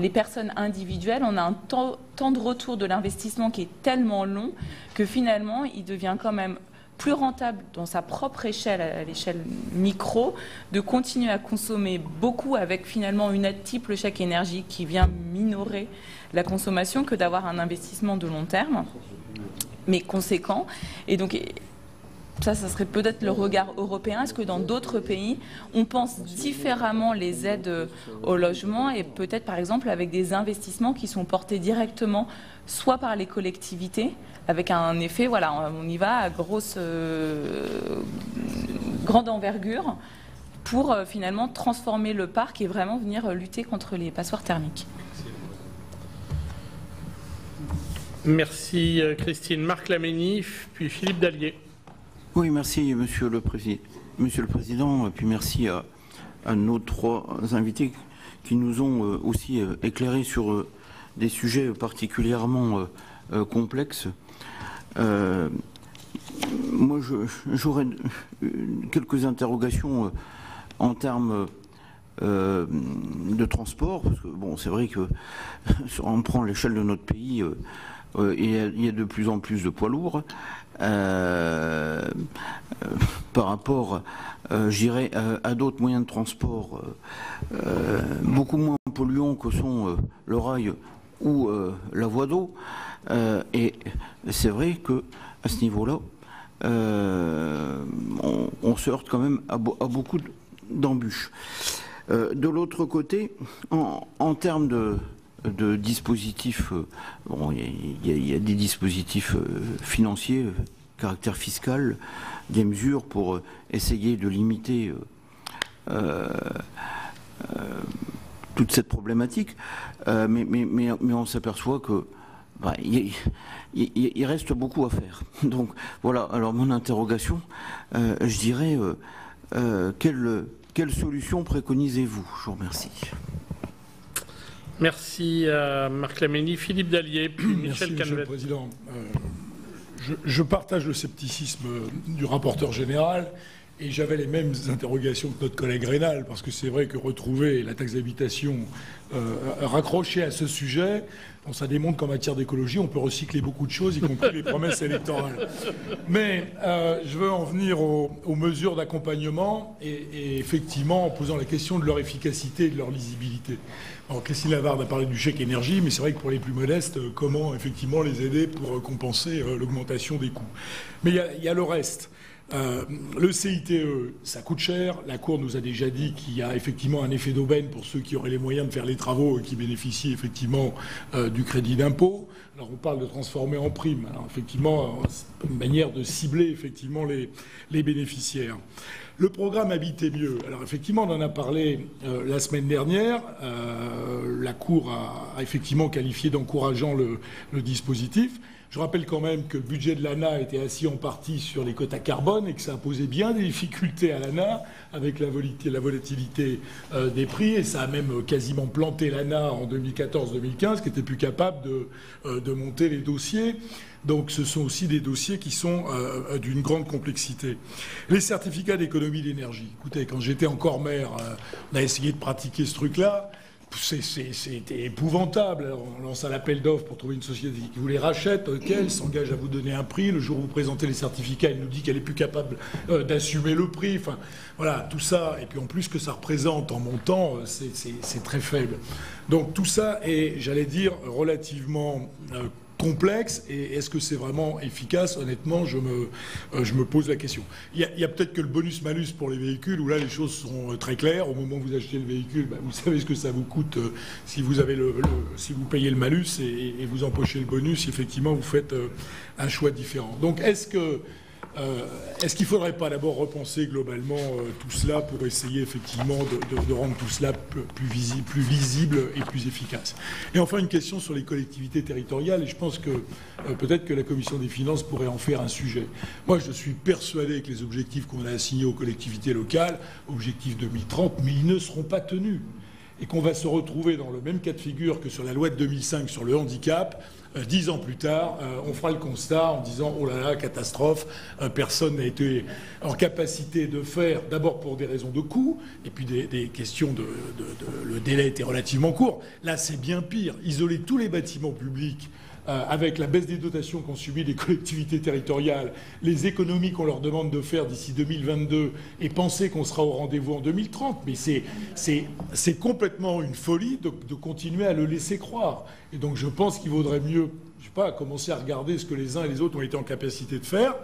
personnes individuelles, on a un temps de retour de l'investissement qui est tellement long que finalement, il devient quand même plus rentable dans sa propre échelle, à l'échelle micro, de continuer à consommer beaucoup avec finalement une aide type le chèque énergie qui vient minorer la consommation, que d'avoir un investissement de long terme, mais conséquent. Et donc, ça serait peut-être le regard européen. Est-ce que dans d'autres pays, on pense différemment les aides au logement, et peut-être par exemple avec des investissements qui sont portés directement soit par les collectivités, avec un effet, voilà, on y va à grande envergure pour finalement transformer le parc et vraiment venir lutter contre les passoires thermiques. Merci Christine. Marc Laménie, puis Philippe Dallier. Oui, merci Monsieur le Président, et puis merci à nos trois invités qui nous ont aussi éclairés sur des sujets particulièrement complexes. Moi, j'aurais quelques interrogations en termes de transport, parce que bon, c'est vrai que si on prend l'échelle de notre pays, il y a de plus en plus de poids lourds par rapport, j'irais, à d'autres moyens de transport beaucoup moins polluants que sont le rail ou la voie d'eau. Et c'est vrai que à ce niveau-là, on se heurte quand même à beaucoup d'embûches. De l'autre côté, en termes de dispositifs, bon, il y a des dispositifs financiers, caractère fiscal, des mesures pour essayer de limiter toute cette problématique, mais on s'aperçoit que il reste beaucoup à faire. Donc voilà, alors mon interrogation, je dirais, quelle solution préconisez-vous? Je vous remercie. Merci Marc Laménie, Philippe Dallier, puis Michel Canvet. Monsieur le Président. Je partage le scepticisme du rapporteur général et j'avais les mêmes interrogations que notre collègue Rénal, parce que c'est vrai que retrouver la taxe d'habitation raccrochée à ce sujet, bon, ça démontre qu'en matière d'écologie, on peut recycler beaucoup de choses, y compris les promesses électorales. Mais je veux en venir aux mesures d'accompagnement et effectivement en posant la question de leur efficacité et de leur lisibilité. Alors, Christine Lavarde a parlé du chèque énergie, mais c'est vrai que pour les plus modestes, comment effectivement les aider pour compenser l'augmentation des coûts. Mais il y a le reste. Le CITE, ça coûte cher. La Cour nous a déjà dit qu'il y a effectivement un effet d'aubaine pour ceux qui auraient les moyens de faire les travaux et qui bénéficient effectivement du crédit d'impôt. Alors on parle de transformer en prime. Alors effectivement, c'est une manière de cibler effectivement les bénéficiaires. Le programme Habiter mieux. Alors effectivement, on en a parlé la semaine dernière. La Cour a effectivement qualifié d'encourageant le dispositif. Je rappelle quand même que le budget de l'ANA était assis en partie sur les quotas carbone et que ça a posé bien des difficultés à l'ANA avec la volatilité des prix, et ça a même quasiment planté l'ANA en 2014-2015, qui était plus capable de monter les dossiers. Donc ce sont aussi des dossiers qui sont d'une grande complexité. Les certificats d'économie d'énergie. Écoutez, quand j'étais encore maire, on a essayé de pratiquer ce truc-là. C'était épouvantable. Alors, on lance un appel d'offres pour trouver une société qui vous les rachète, elle s'engage à vous donner un prix. Le jour où vous présentez les certificats, elle nous dit qu'elle est plus capable d'assumer le prix. Enfin, voilà, tout ça. Et puis en plus, que ça représente en montant, c'est très faible. Donc tout ça est, j'allais dire, relativement complexe, et est-ce que c'est vraiment efficace? Honnêtement, je me pose la question. Il y a peut-être que le bonus-malus pour les véhicules, où là les choses sont très claires. Au moment où vous achetez le véhicule, vous savez ce que ça vous coûte si vous avez si vous payez le malus et vous empochez le bonus. Effectivement, vous faites un choix différent. Donc, est-ce qu'il ne faudrait pas d'abord repenser globalement tout cela pour essayer effectivement de rendre tout cela plus lisible et plus efficace? Et enfin, une question sur les collectivités territoriales, et je pense que peut-être que la Commission des finances pourrait en faire un sujet. Moi, je suis persuadé que les objectifs qu'on a assignés aux collectivités locales, objectifs 2030, mais ils ne seront pas tenus. Et qu'on va se retrouver dans le même cas de figure que sur la loi de 2005 sur le handicap. 10 ans plus tard, on fera le constat en disant « Oh là là, catastrophe, personne n'a été en capacité de faire, d'abord pour des raisons de coût, et puis des questions le délai était relativement court. Là, c'est bien pire. Isoler tous les bâtiments publics avec la baisse des dotations qu'ont subi les collectivités territoriales, les économies qu'on leur demande de faire d'ici 2022 et penser qu'on sera au rendez-vous en 2030. Mais c'est complètement une folie de continuer à le laisser croire. Et donc je pense qu'il vaudrait mieux, je sais pas, commencer à regarder ce que les uns et les autres ont été en capacité de faire.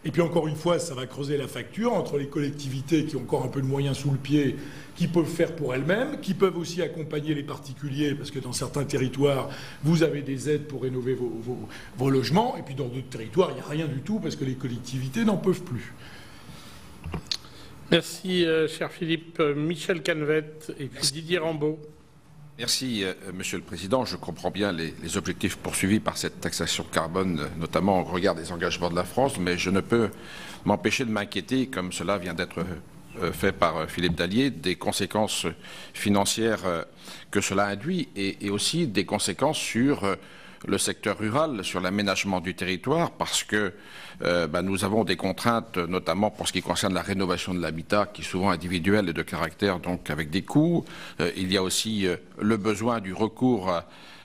Et puis encore une fois, ça va creuser la facture entre les collectivités qui ont encore un peu de moyens sous le pied, qui peuvent faire pour elles-mêmes, qui peuvent aussi accompagner les particuliers, parce que dans certains territoires, vous avez des aides pour rénover vos logements, et puis dans d'autres territoires, il n'y a rien du tout, parce que les collectivités n'en peuvent plus. Merci, cher Philippe. Michel Canvette et puis Didier Rambaud. Merci, Monsieur le Président. Je comprends bien les objectifs poursuivis par cette taxation carbone, notamment au regard des engagements de la France, mais je ne peux m'empêcher de m'inquiéter, comme cela vient d'être fait par Philippe Dallier, des conséquences financières que cela induit et aussi des conséquences sur le secteur rural, sur l'aménagement du territoire, parce que nous avons des contraintes, notamment pour ce qui concerne la rénovation de l'habitat, qui est souvent individuelle et de caractère, donc avec des coûts. Il y a aussi le besoin du recours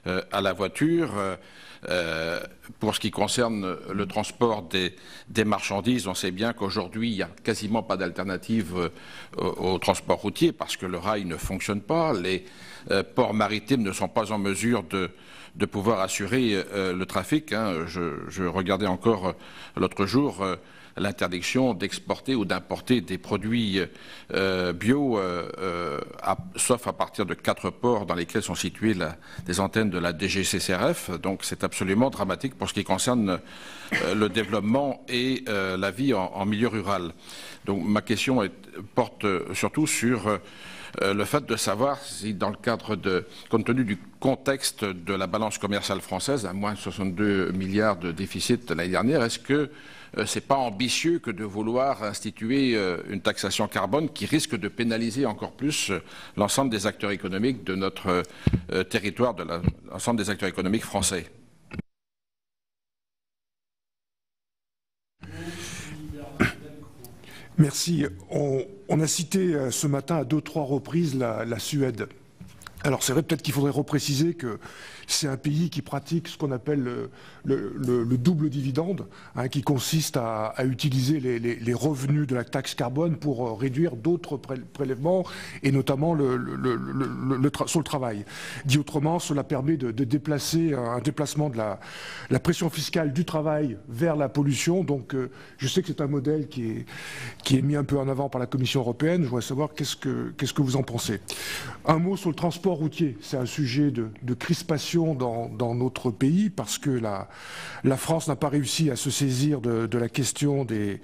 à la voiture. Pour ce qui concerne le transport des marchandises, on sait bien qu'aujourd'hui, il n'y a quasiment pas d'alternative au transport routier parce que le rail ne fonctionne pas. Les ports maritimes ne sont pas en mesure de pouvoir assurer le trafic. Je regardais encore l'autre jour l'interdiction d'exporter ou d'importer des produits bio, sauf à partir de 4 ports dans lesquels sont situées des antennes de la DGCCRF. Donc c'est absolument dramatique pour ce qui concerne le développement et la vie en milieu rural. Donc ma question porte surtout sur le fait de savoir si, dans le cadre compte tenu du contexte de la balance commerciale française, à moins de 62 milliards de déficit l'année dernière, est-ce que ce n'est pas ambitieux que de vouloir instituer une taxation carbone qui risque de pénaliser encore plus l'ensemble des acteurs économiques de notre territoire, de l'ensemble des acteurs économiques français? Merci. On a cité ce matin à 2 ou 3 reprises la Suède. Alors c'est vrai peut-être qu'il faudrait repréciser que c'est un pays qui pratique ce qu'on appelle le double dividende, hein, qui consiste à utiliser les revenus de la taxe carbone pour réduire d'autres prélèvements, et notamment sur le travail. Dit autrement, cela permet de déplacer un déplacement de la pression fiscale du travail vers la pollution. Donc je sais que c'est un modèle qui est mis un peu en avant par la Commission européenne. Je voudrais savoir qu'est-ce que vous en pensez. Un mot sur le transport routier. C'est un sujet de crispation dans notre pays, parce que la France n'a pas réussi à se saisir de la question des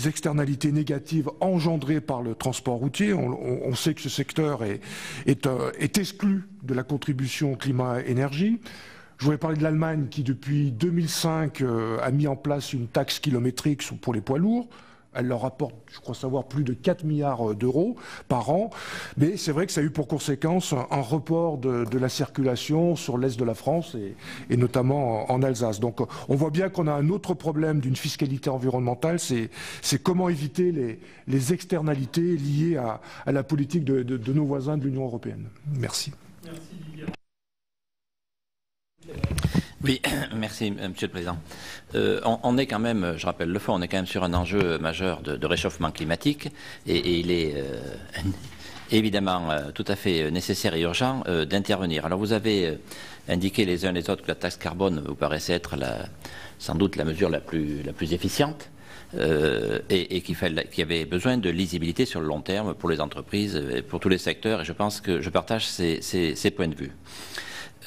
externalités négatives engendrées par le transport routier. On sait que ce secteur est exclu de la contribution climat-énergie. Je voudrais parler de l'Allemagne qui, depuis 2005, a mis en place une taxe kilométrique pour les poids lourds. Elle leur rapporte, je crois savoir, plus de 4 milliards d'euros par an. Mais c'est vrai que ça a eu pour conséquence un report de la circulation sur l'est de la France et notamment en Alsace. Donc on voit bien qu'on a un autre problème d'une fiscalité environnementale, c'est comment éviter les externalités liées à la politique de nos voisins de l'Union européenne. Merci. Merci, Didier. Oui, merci Monsieur le Président. On est quand même, je rappelle le fond, on est quand même sur un enjeu majeur de réchauffement climatique et il est évidemment tout à fait nécessaire et urgent d'intervenir. Alors vous avez indiqué les uns les autres que la taxe carbone vous paraissait être sans doute la mesure la plus efficiente. Et qu'il y avait besoin de lisibilité sur le long terme pour les entreprises, et pour tous les secteurs, et je pense que je partage ces points de vue.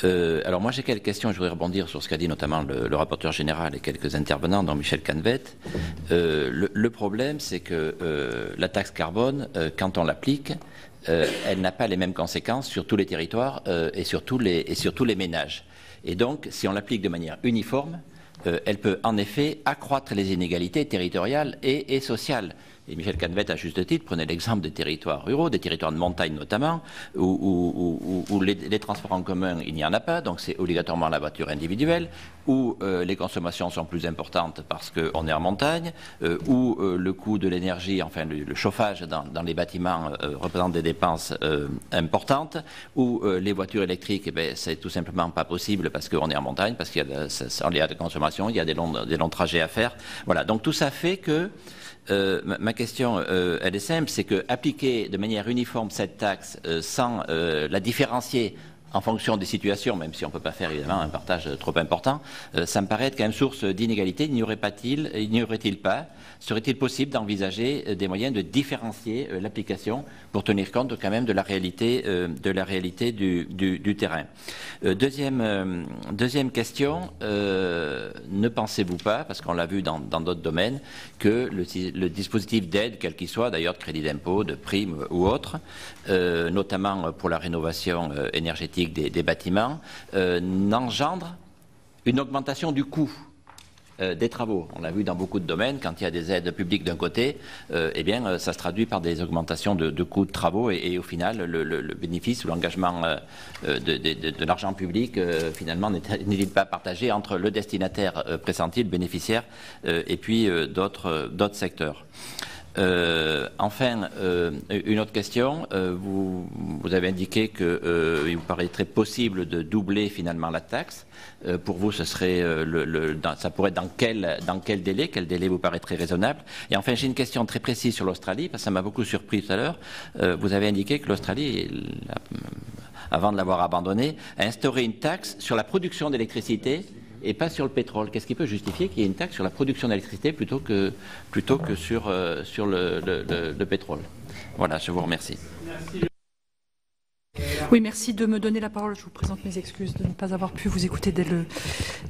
Alors moi j'ai quelques questions, je voudrais rebondir sur ce qu'a dit notamment le rapporteur général et quelques intervenants, dont Michel Canvet. Le problème c'est que la taxe carbone, quand on l'applique, elle n'a pas les mêmes conséquences sur tous les territoires et sur tous les ménages. Et donc si on l'applique de manière uniforme, elle peut en effet accroître les inégalités territoriales et sociales. Et Michel Canvet, à juste titre, prenait l'exemple des territoires ruraux, des territoires de montagne notamment, où les transports en commun, il n'y en a pas, donc c'est obligatoirement la voiture individuelle, où les consommations sont plus importantes parce qu'on est en montagne, où le coût de l'énergie, enfin le chauffage dans les bâtiments représente des dépenses importantes, où les voitures électriques, c'est tout simplement pas possible parce qu'on est en montagne, parce qu'il y a des consommations, il y a des longs trajets à faire. Voilà, donc tout ça fait que ma question, elle est simple, c'est que appliquer de manière uniforme cette taxe sans la différencier en fonction des situations, même si on ne peut pas faire évidemment un partage trop important, ça me paraît être quand même source d'inégalité. N'y aurait-il pas, serait-il possible d'envisager des moyens de différencier l'application pour tenir compte quand même de la réalité du terrain? Deuxième question, ne pensez-vous pas, parce qu'on l'a vu dans d'autres domaines, que le dispositif d'aide, quel qu'il soit, d'ailleurs de crédit d'impôt, de prime ou autre, notamment pour la rénovation énergétique des bâtiments, n'engendre une augmentation du coût des travaux? On l'a vu dans beaucoup de domaines, quand il y a des aides publiques d'un côté, eh bien, ça se traduit par des augmentations de coûts de travaux et au final, le bénéfice ou l'engagement de l'argent public, finalement, n'est pas partagé entre le destinataire pressenti, le bénéficiaire, et puis d'autres secteurs. Enfin, une autre question. Vous avez indiqué qu'il vous paraîtrait possible de doubler finalement la taxe. Pour vous, ce serait ça pourrait être dans quel délai? Quel délai vous paraîtrait raisonnable? Et enfin, j'ai une question très précise sur l'Australie, parce que ça m'a beaucoup surpris tout à l'heure. Vous avez indiqué que l'Australie, avant de l'avoir abandonnée, a instauré une taxe sur la production d'électricité et pas sur le pétrole. Qu'est-ce qui peut justifier qu'il y ait une taxe sur la production d'électricité plutôt que sur le pétrole? Voilà, je vous remercie. Merci. Oui, merci de me donner la parole. Je vous présente mes excuses de ne pas avoir pu vous écouter dès le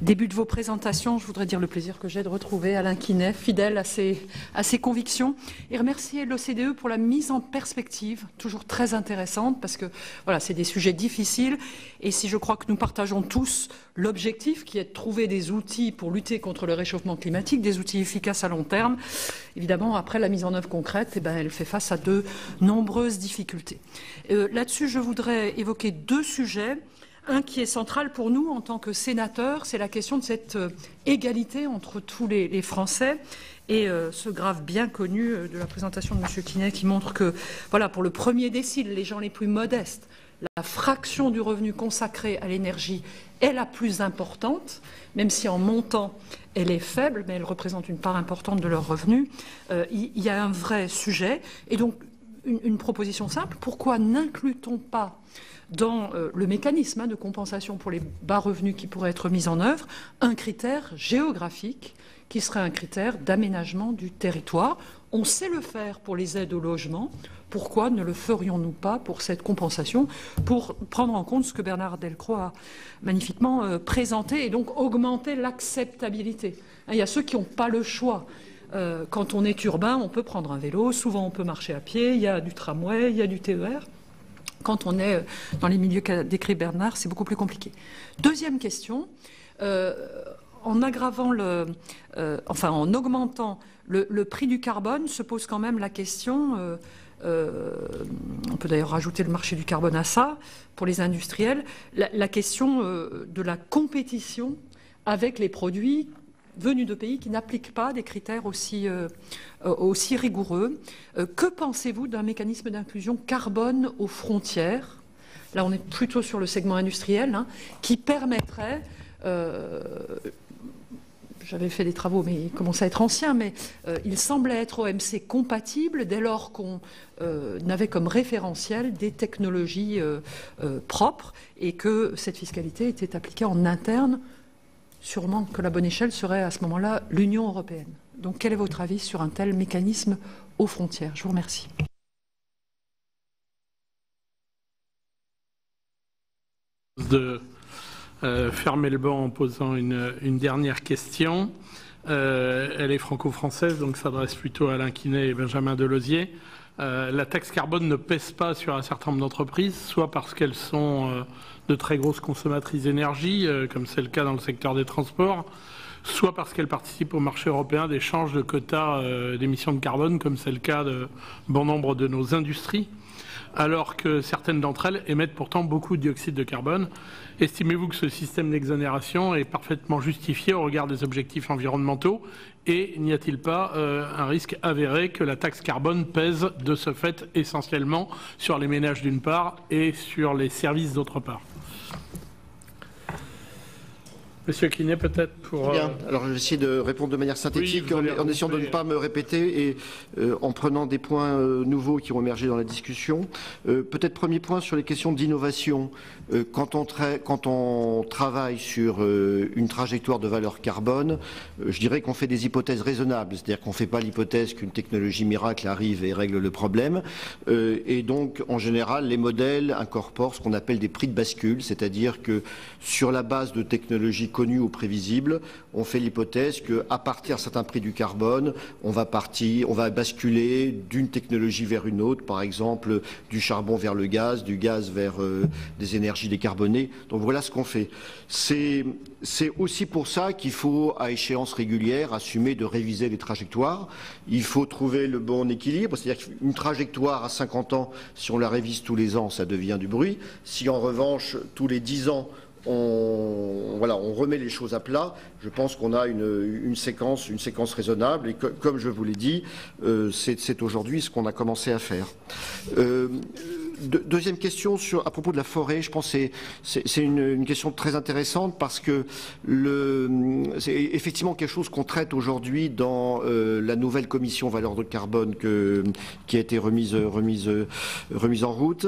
début de vos présentations. Je voudrais dire le plaisir que j'ai de retrouver Alain Quinet, fidèle à ses convictions, et remercier l'OCDE pour la mise en perspective, toujours très intéressante, parce que voilà, c'est des sujets difficiles. Et si je crois que nous partageons tous l'objectif qui est de trouver des outils pour lutter contre le réchauffement climatique, des outils efficaces à long terme, évidemment, après la mise en œuvre concrète, elle fait face à de nombreuses difficultés. Là-dessus, je voudrais évoquer deux sujets. Un qui est central pour nous en tant que sénateurs, c'est la question de cette égalité entre tous les Français. Et ce graphe bien connu de la présentation de M. Quinet qui montre que, voilà, pour le premier décile, les gens les plus modestes, la fraction du revenu consacré à l'énergie est la plus importante, même si en montant elle est faible, mais elle représente une part importante de leurs revenus. Il y a un vrai sujet. Et donc, une proposition simple, pourquoi n'inclut-on pas dans le mécanisme de compensation pour les bas revenus qui pourrait être mis en œuvre un critère géographique qui serait un critère d'aménagement du territoire? On sait le faire pour les aides au logement. Pourquoi ne le ferions-nous pas pour cette compensation, pour prendre en compte ce que Bernard Delcros a magnifiquement présenté et donc augmenter l'acceptabilité? Il y a ceux qui n'ont pas le choix. Quand on est urbain, on peut prendre un vélo, souvent on peut marcher à pied, il y a du tramway, il y a du TER. Quand on est dans les milieux qu'a décrit Bernard, c'est beaucoup plus compliqué. Deuxième question, en aggravant en augmentant le prix du carbone, se pose quand même la question, on peut d'ailleurs rajouter le marché du carbone à ça, pour les industriels, la question de la compétition avec les produits venus de pays qui n'appliquent pas des critères aussi rigoureux. Que pensez-vous d'un mécanisme d'inclusion carbone aux frontières? Là, on est plutôt sur le segment industriel, qui permettrait... J'avais fait des travaux, mais ils commençaient à être anciens, mais il semblait être OMC compatible dès lors qu'on avait comme référentiel des technologies propres et que cette fiscalité était appliquée en interne. Sûrement que la bonne échelle serait à ce moment-là l'Union européenne. Donc quel est votre avis sur un tel mécanisme aux frontières? Je vous remercie. De fermer le banc en posant une dernière question. Elle est franco-française, donc s'adresse plutôt à Alain Quinet et Benjamin Delosier. La taxe carbone ne pèse pas sur un certain nombre d'entreprises, soit parce qu'elles sont de très grosses consommatrices d'énergie, comme c'est le cas dans le secteur des transports, soit parce qu'elles participent au marché européen d'échange de quotas d'émissions de carbone, comme c'est le cas de bon nombre de nos industries, alors que certaines d'entre elles émettent pourtant beaucoup de dioxyde de carbone. Estimez-vous que ce système d'exonération est parfaitement justifié au regard des objectifs environnementaux et n'y a-t-il pas un risque avéré que la taxe carbone pèse de ce fait essentiellement sur les ménages d'une part et sur les services d'autre part? Monsieur Quinet, peut-être pour... Bien. Alors, je vais essayer de répondre de manière synthétique, oui, en essayant de ne pas me répéter et en prenant des points nouveaux qui ont émergé dans la discussion. Peut-être premier point sur les questions d'innovation. Quand on travaille sur une trajectoire de valeur carbone, je dirais qu'on fait des hypothèses raisonnables. C'est-à-dire qu'on ne fait pas l'hypothèse qu'une technologie miracle arrive et règle le problème. Et donc, en général, les modèles incorporent ce qu'on appelle des prix de bascule, c'est-à-dire que sur la base de technologies connues ou prévisibles, on fait l'hypothèse qu'à partir d'un certain prix du carbone, on va basculer d'une technologie vers une autre, par exemple du charbon vers le gaz, du gaz vers des énergies décarbonées. Donc voilà ce qu'on fait. C'est aussi pour ça qu'il faut, à échéance régulière, assumer de réviser les trajectoires. Il faut trouver le bon équilibre, c'est-à-dire qu'une trajectoire à 50 ans, si on la révise tous les ans, ça devient du bruit. Si en revanche, tous les 10 ans, on remet les choses à plat, je pense qu'on a une séquence raisonnable et comme je vous l'ai dit, c'est aujourd'hui ce qu'on a commencé à faire. Deuxième question à propos de la forêt, je pense que c'est une question très intéressante parce que c'est effectivement quelque chose qu'on traite aujourd'hui dans la nouvelle commission valeur de carbone qui a été remise en route.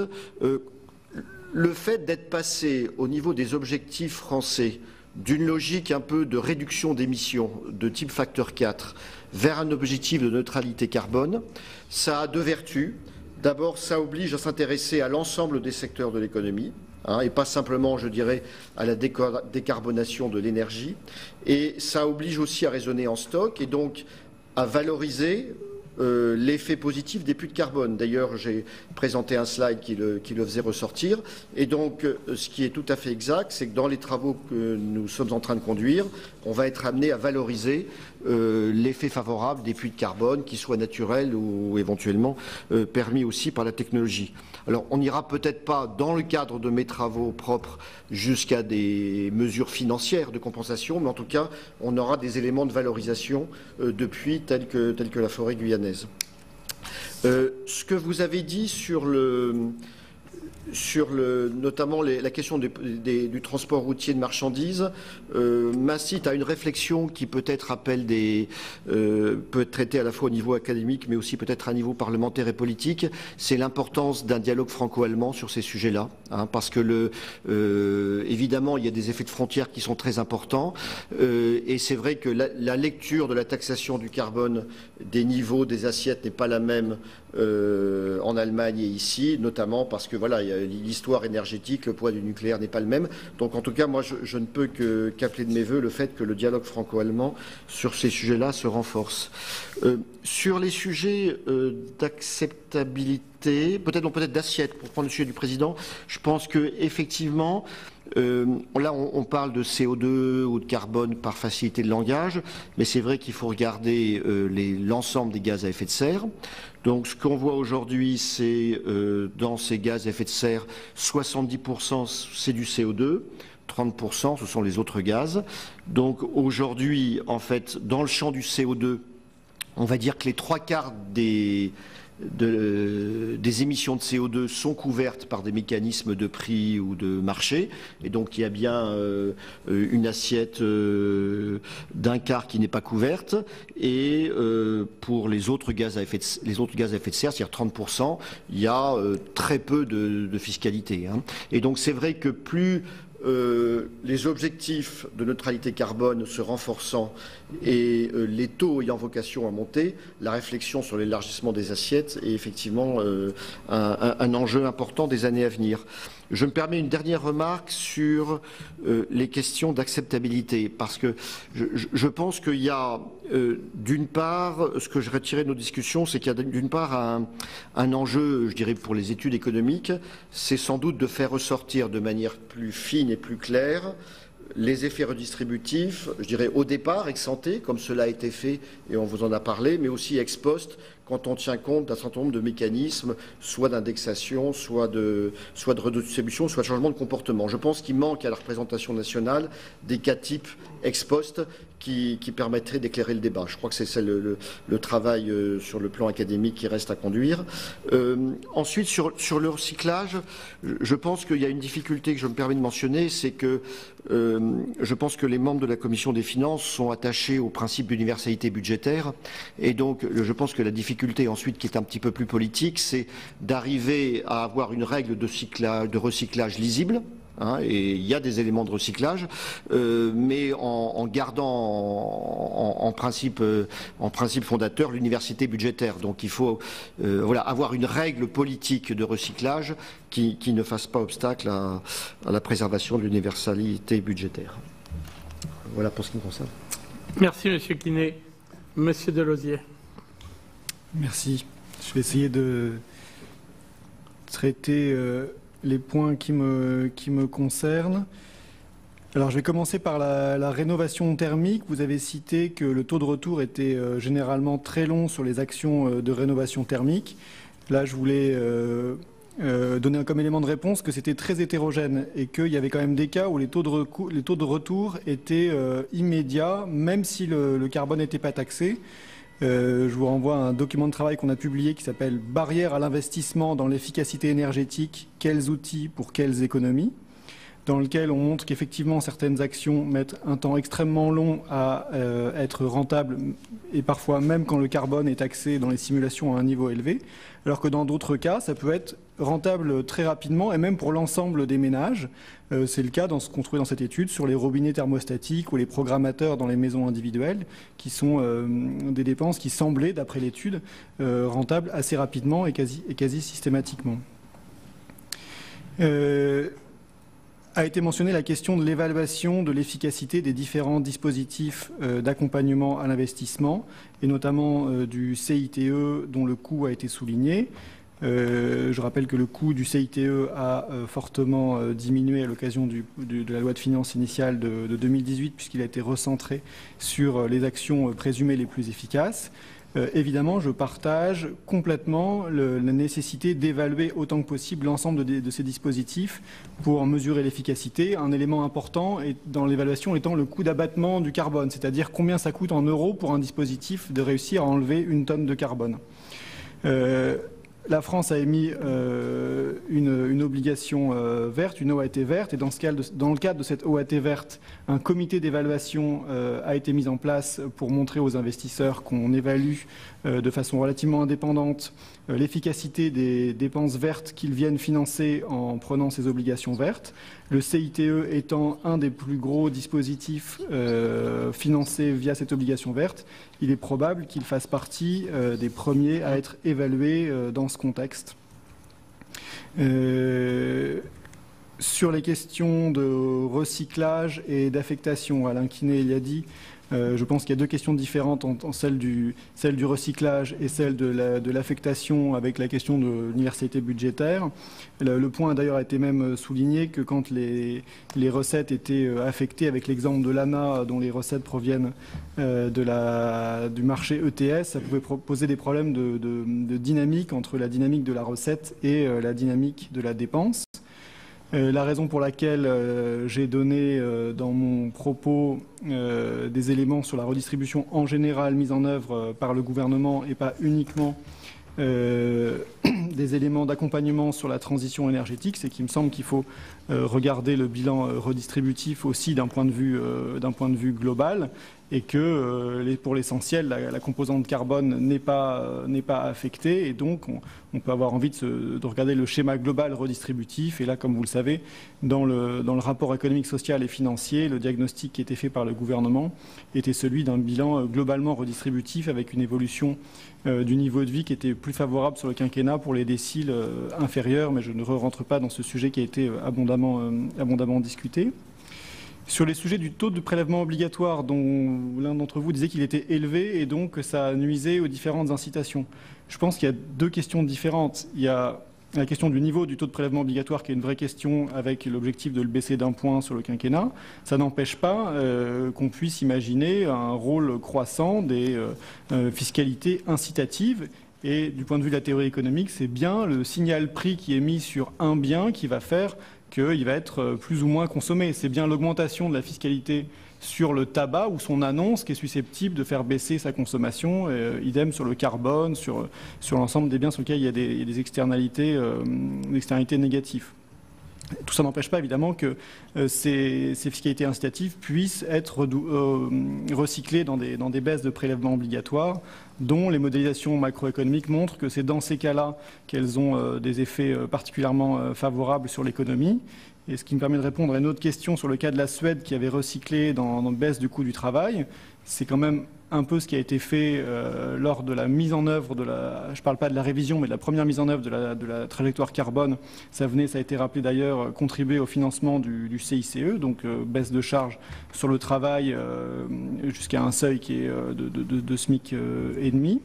Le fait d'être passé au niveau des objectifs français d'une logique un peu de réduction d'émissions de type facteur 4 vers un objectif de neutralité carbone, ça a deux vertus. D'abord, ça oblige à s'intéresser à l'ensemble des secteurs de l'économie, et pas simplement, je dirais, à la décarbonation de l'énergie. Et ça oblige aussi à raisonner en stock et donc à valoriser l'effet positif des puits de carbone. D'ailleurs, j'ai présenté un slide qui le faisait ressortir. Et donc, ce qui est tout à fait exact, c'est que dans les travaux que nous sommes en train de conduire, on va être amené à valoriser l'effet favorable des puits de carbone, qu'ils soient naturels ou éventuellement permis aussi par la technologie. Alors, on n'ira peut-être pas, dans le cadre de mes travaux propres, jusqu'à des mesures financières de compensation, mais en tout cas, on aura des éléments de valorisation de puits tels que la forêt guyanaise. Ce que vous avez dit sur notamment la question du transport routier de marchandises m'incite à une réflexion qui peut-être peut être traitée à la fois au niveau académique mais aussi peut-être à un niveau parlementaire et politique. C'est l'importance d'un dialogue franco-allemand sur ces sujets-là, hein, parce que évidemment il y a des effets de frontières qui sont très importants et c'est vrai que la lecture de la taxation du carbone des niveaux des assiettes n'est pas la même en Allemagne et ici, notamment parce que voilà, l'histoire énergétique, le poids du nucléaire n'est pas le même. Donc en tout cas, moi, je ne peux qu'appeler de mes voeux le fait que le dialogue franco-allemand sur ces sujets-là se renforce. Sur les sujets d'acceptabilité, peut-être d'assiette, pour prendre le sujet du président, je pense que effectivement, là, on parle de CO2 ou de carbone par facilité de langage, mais c'est vrai qu'il faut regarder l'ensemble des gaz à effet de serre. Donc, ce qu'on voit aujourd'hui, c'est dans ces gaz à effet de serre, 70% c'est du CO2, 30% ce sont les autres gaz. Donc, aujourd'hui, en fait, dans le champ du CO2, on va dire que les 3/4 des émissions de CO2 sont couvertes par des mécanismes de prix ou de marché, et donc il y a bien une assiette d'un quart qui n'est pas couverte, et pour les autres gaz à effet de serre, c'est-à-dire 30%, il y a très peu de fiscalité, hein. Et donc c'est vrai que plus les objectifs de neutralité carbone se renforçant et les taux ayant vocation à monter, la réflexion sur l'élargissement des assiettes est effectivement un enjeu important des années à venir. Je me permets une dernière remarque sur les questions d'acceptabilité, parce que je pense qu'il y a d'une part, ce que je retirais de nos discussions, c'est qu'il y a d'une part un enjeu, je dirais, pour les études économiques, c'est sans doute de faire ressortir de manière plus fine et plus claire les effets redistributifs, je dirais au départ, ex ante, comme cela a été fait et on vous en a parlé, mais aussi ex post, quand on tient compte d'un certain nombre de mécanismes, soit d'indexation, soit de redistribution, soit de changement de comportement. Je pense qu'il manque à la représentation nationale des cas types ex post qui permettraient d'éclairer le débat. Je crois que c'est le travail sur le plan académique qui reste à conduire. Ensuite, sur le recyclage, je pense qu'il y a une difficulté que je me permets de mentionner, c'est que je pense que les membres de la Commission des finances sont attachés au principe d'universalité budgétaire, et donc je pense que la difficulté ensuite qui est un petit peu plus politique, c'est d'arriver à avoir une règle de recyclage lisible. Hein, et il y a des éléments de recyclage, mais en gardant en principe fondateur l'université budgétaire. Donc il faut avoir une règle politique de recyclage qui ne fasse pas obstacle à la préservation de l'universalité budgétaire. Voilà pour ce qui me concerne. Merci Monsieur Quinet. Monsieur Delosier. Merci. Je vais essayer de traiter les points qui me concernent. Alors je vais commencer par la rénovation thermique. Vous avez cité que le taux de retour était généralement très long sur les actions de rénovation thermique. Là, je voulais donner comme élément de réponse que c'était très hétérogène et qu'il y avait quand même des cas où les taux de retour étaient immédiats, même si le carbone n'était pas taxé. Je vous renvoie à un document de travail qu'on a publié qui s'appelle « Barrières à l'investissement dans l'efficacité énergétique, quels outils pour quelles économies ?» dans lequel on montre qu'effectivement certaines actions mettent un temps extrêmement long à être rentables, et parfois même quand le carbone est taxé dans les simulations à un niveau élevé, alors que dans d'autres cas, ça peut être rentable très rapidement, et même pour l'ensemble des ménages. C'est le cas dans ce qu'on trouvait dans cette étude sur les robinets thermostatiques ou les programmateurs dans les maisons individuelles, qui sont des dépenses qui semblaient, d'après l'étude, rentables assez rapidement et quasi systématiquement. a été mentionnée la question de l'évaluation de l'efficacité des différents dispositifs d'accompagnement à l'investissement, et notamment du CITE dont le coût a été souligné. Je rappelle que le coût du CITE a fortement diminué à l'occasion de la loi de finances initiale de 2018, puisqu'il a été recentré sur les actions présumées les plus efficaces. Évidemment, je partage complètement la nécessité d'évaluer autant que possible l'ensemble de ces dispositifs pour en mesurer l'efficacité. Un élément important dans l'évaluation étant le coût d'abattement du carbone, c'est-à-dire combien ça coûte en euros pour un dispositif de réussir à enlever 1 tonne de carbone. La France a émis une obligation verte, une OAT verte, et dans le cadre de cette OAT verte, un comité d'évaluation a été mis en place pour montrer aux investisseurs qu'on évalue de façon relativement indépendante l'efficacité des dépenses vertes qu'ils viennent financer en prenant ces obligations vertes. Le CITE étant un des plus gros dispositifs financés via cette obligation verte, il est probable qu'il fasse partie des premiers à être évalués dans ce contexte. Sur les questions de recyclage et d'affectation, Alain Quinet l'a dit, je pense qu'il y a deux questions différentes, celle du recyclage et celle de l'affectation avec la question de l'universalité budgétaire. Le point d'ailleurs a été même souligné que quand les recettes étaient affectées, avec l'exemple de l'ANA dont les recettes proviennent du marché ETS, ça pouvait poser des problèmes de dynamique entre la dynamique de la recette et la dynamique de la dépense. La raison pour laquelle j'ai donné dans mon propos des éléments sur la redistribution en général mise en œuvre par le gouvernement et pas uniquement des éléments d'accompagnement sur la transition énergétique, c'est qu'il me semble qu'il faut regarder le bilan redistributif aussi d'un point de vue global, et que pour l'essentiel, la composante carbone n'est pas affectée, et donc on peut avoir envie de regarder le schéma global redistributif. Et là, comme vous le savez, dans le rapport économique, social et financier, le diagnostic qui était fait par le gouvernement était celui d'un bilan globalement redistributif avec une évolution du niveau de vie qui était plus favorable sur le quinquennat pour les déciles inférieurs, mais je ne rentre pas dans ce sujet qui a été abondamment discuté. Sur les sujets du taux de prélèvement obligatoire, dont l'un d'entre vous disait qu'il était élevé et donc que ça nuisait aux différentes incitations. Je pense qu'il y a deux questions différentes. Il y a la question du niveau du taux de prélèvement obligatoire qui est une vraie question avec l'objectif de le baisser d'1 point sur le quinquennat. Ça n'empêche pas qu'on puisse imaginer un rôle croissant des fiscalités incitatives. Et du point de vue de la théorie économique, c'est bien le signal prix qui est mis sur un bien qui va faire qu'il va être plus ou moins consommé. C'est bien l'augmentation de la fiscalité sur le tabac ou son annonce qui est susceptible de faire baisser sa consommation, idem sur le carbone, sur l'ensemble des biens sur lesquels il y a des externalités négatives. Tout ça n'empêche pas évidemment que ces fiscalités incitatives puissent être recyclées dans des baisses de prélèvements obligatoires, dont les modélisations macroéconomiques montrent que c'est dans ces cas-là qu'elles ont des effets particulièrement favorables sur l'économie. Et ce qui me permet de répondre à une autre question sur le cas de la Suède qui avait recyclé dans la baisse du coût du travail. C'est quand même un peu ce qui a été fait lors de la mise en œuvre je ne parle pas de la révision, mais de la première mise en œuvre de la trajectoire carbone. Ça a été rappelé d'ailleurs, contribuer au financement du CICE, donc baisse de charge sur le travail jusqu'à un seuil qui est de SMIC et demi.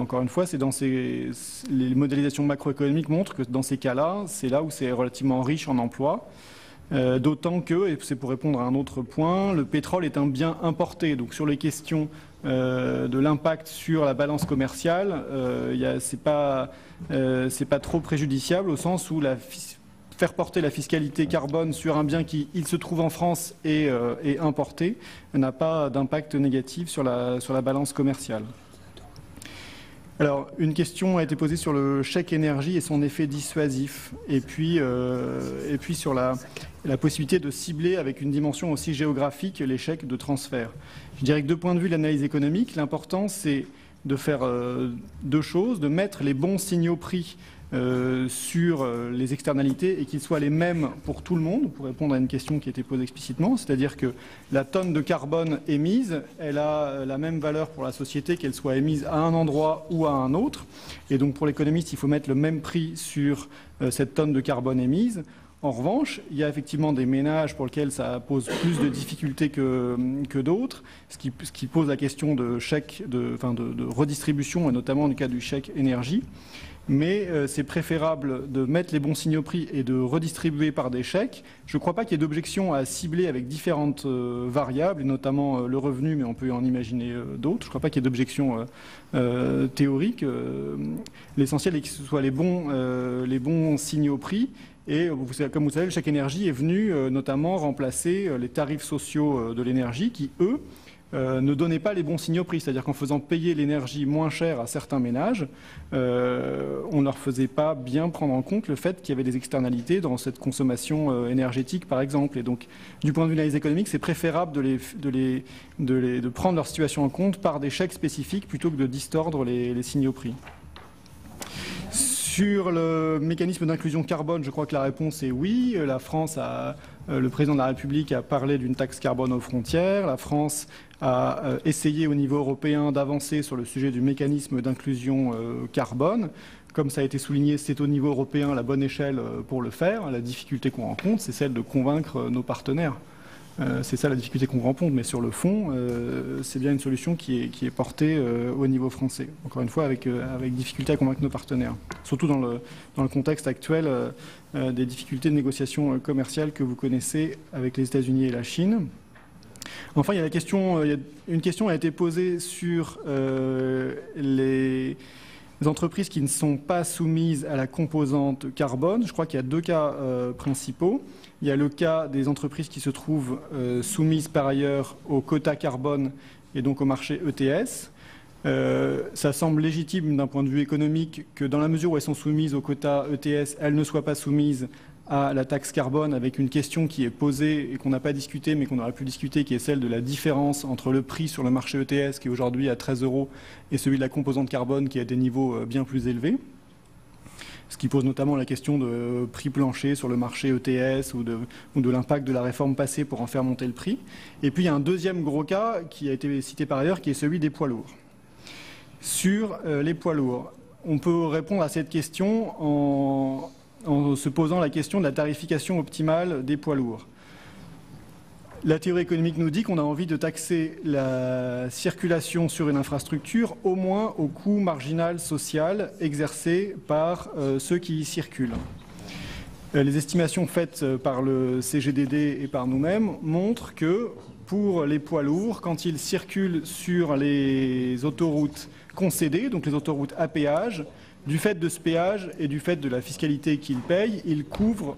Encore une fois, les modélisations macroéconomiques montrent que dans ces cas-là, c'est là où c'est relativement riche en emplois. D'autant que, et c'est pour répondre à un autre point, le pétrole est un bien importé. Donc sur les questions de l'impact sur la balance commerciale, c'est pas trop préjudiciable au sens où faire porter la fiscalité carbone sur un bien qui se trouve en France et importé n'a pas d'impact négatif sur la balance commerciale. Alors, une question a été posée sur le chèque énergie et son effet dissuasif, et puis sur la possibilité de cibler avec une dimension aussi géographique les chèques de transfert. Je dirais que, de point de vue de l'analyse économique, l'important c'est de faire deux choses, de mettre les bons signaux prix sur les externalités et qu'ils soient les mêmes pour tout le monde, pour répondre à une question qui a été posée explicitement, c'est-à-dire que la tonne de carbone émise, elle a la même valeur pour la société qu'elle soit émise à un endroit ou à un autre, et donc pour l'économiste, il faut mettre le même prix sur cette tonne de carbone émise. En revanche, il y a effectivement des ménages pour lesquels ça pose plus de difficultés que d'autres, ce qui pose la question de chèque, de redistribution, et notamment du cas du chèque énergie. Mais c'est préférable de mettre les bons signaux prix et de redistribuer par des chèques. Je ne crois pas qu'il y ait d'objection à cibler avec différentes variables, et notamment le revenu, mais on peut en imaginer d'autres. Je ne crois pas qu'il y ait d'objection théorique. L'essentiel est que ce soit les bons signaux prix. Et comme vous savez, le chèque énergie est venu notamment remplacer les tarifs sociaux de l'énergie qui, eux, ne donnaient pas les bons signaux prix. C'est-à-dire qu'en faisant payer l'énergie moins chère à certains ménages, on ne leur faisait pas bien prendre en compte le fait qu'il y avait des externalités dans cette consommation énergétique, par exemple. Et donc, du point de vue de l'analyse économique, c'est préférable de prendre leur situation en compte par des chèques spécifiques plutôt que de distordre les signaux prix. Sur le mécanisme d'inclusion carbone, je crois que la réponse est oui. La France le président de la République a parlé d'une taxe carbone aux frontières. La France a essayé au niveau européen d'avancer sur le sujet du mécanisme d'inclusion carbone. Comme ça a été souligné, c'est au niveau européen la bonne échelle pour le faire. La difficulté qu'on rencontre, c'est celle de convaincre nos partenaires. C'est ça la difficulté qu'on rencontre, mais sur le fond, c'est bien une solution qui est portée au niveau français. Encore une fois, avec difficulté à convaincre nos partenaires. Surtout dans le contexte actuel des difficultés de négociation commerciale que vous connaissez avec les États-Unis et la Chine. Enfin, une question a été posée sur les entreprises qui ne sont pas soumises à la composante carbone. Je crois qu'il y a deux cas principaux. Il y a le cas des entreprises qui se trouvent soumises par ailleurs au quota carbone et donc au marché ETS. Ça semble légitime d'un point de vue économique que dans la mesure où elles sont soumises au quota ETS, elles ne soient pas soumises à la taxe carbone, avec une question qui est posée et qu'on n'a pas discutée mais qu'on aurait pu discuter, qui est celle de la différence entre le prix sur le marché ETS qui est aujourd'hui à 13 € et celui de la composante carbone qui est à des niveaux bien plus élevés. Ce qui pose notamment la question de prix plancher sur le marché ETS ou de l'impact de la réforme passée pour en faire monter le prix. Et puis il y a un deuxième gros cas qui a été cité par ailleurs, qui est celui des poids lourds. Sur les poids lourds, on peut répondre à cette question en se posant la question de la tarification optimale des poids lourds. La théorie économique nous dit qu'on a envie de taxer la circulation sur une infrastructure au moins au coût marginal social exercé par ceux qui y circulent. Les estimations faites par le CGDD et par nous-mêmes montrent que pour les poids lourds, quand ils circulent sur les autoroutes concédées, donc les autoroutes à péage, du fait de ce péage et du fait de la fiscalité qu'ils payent, ils couvrent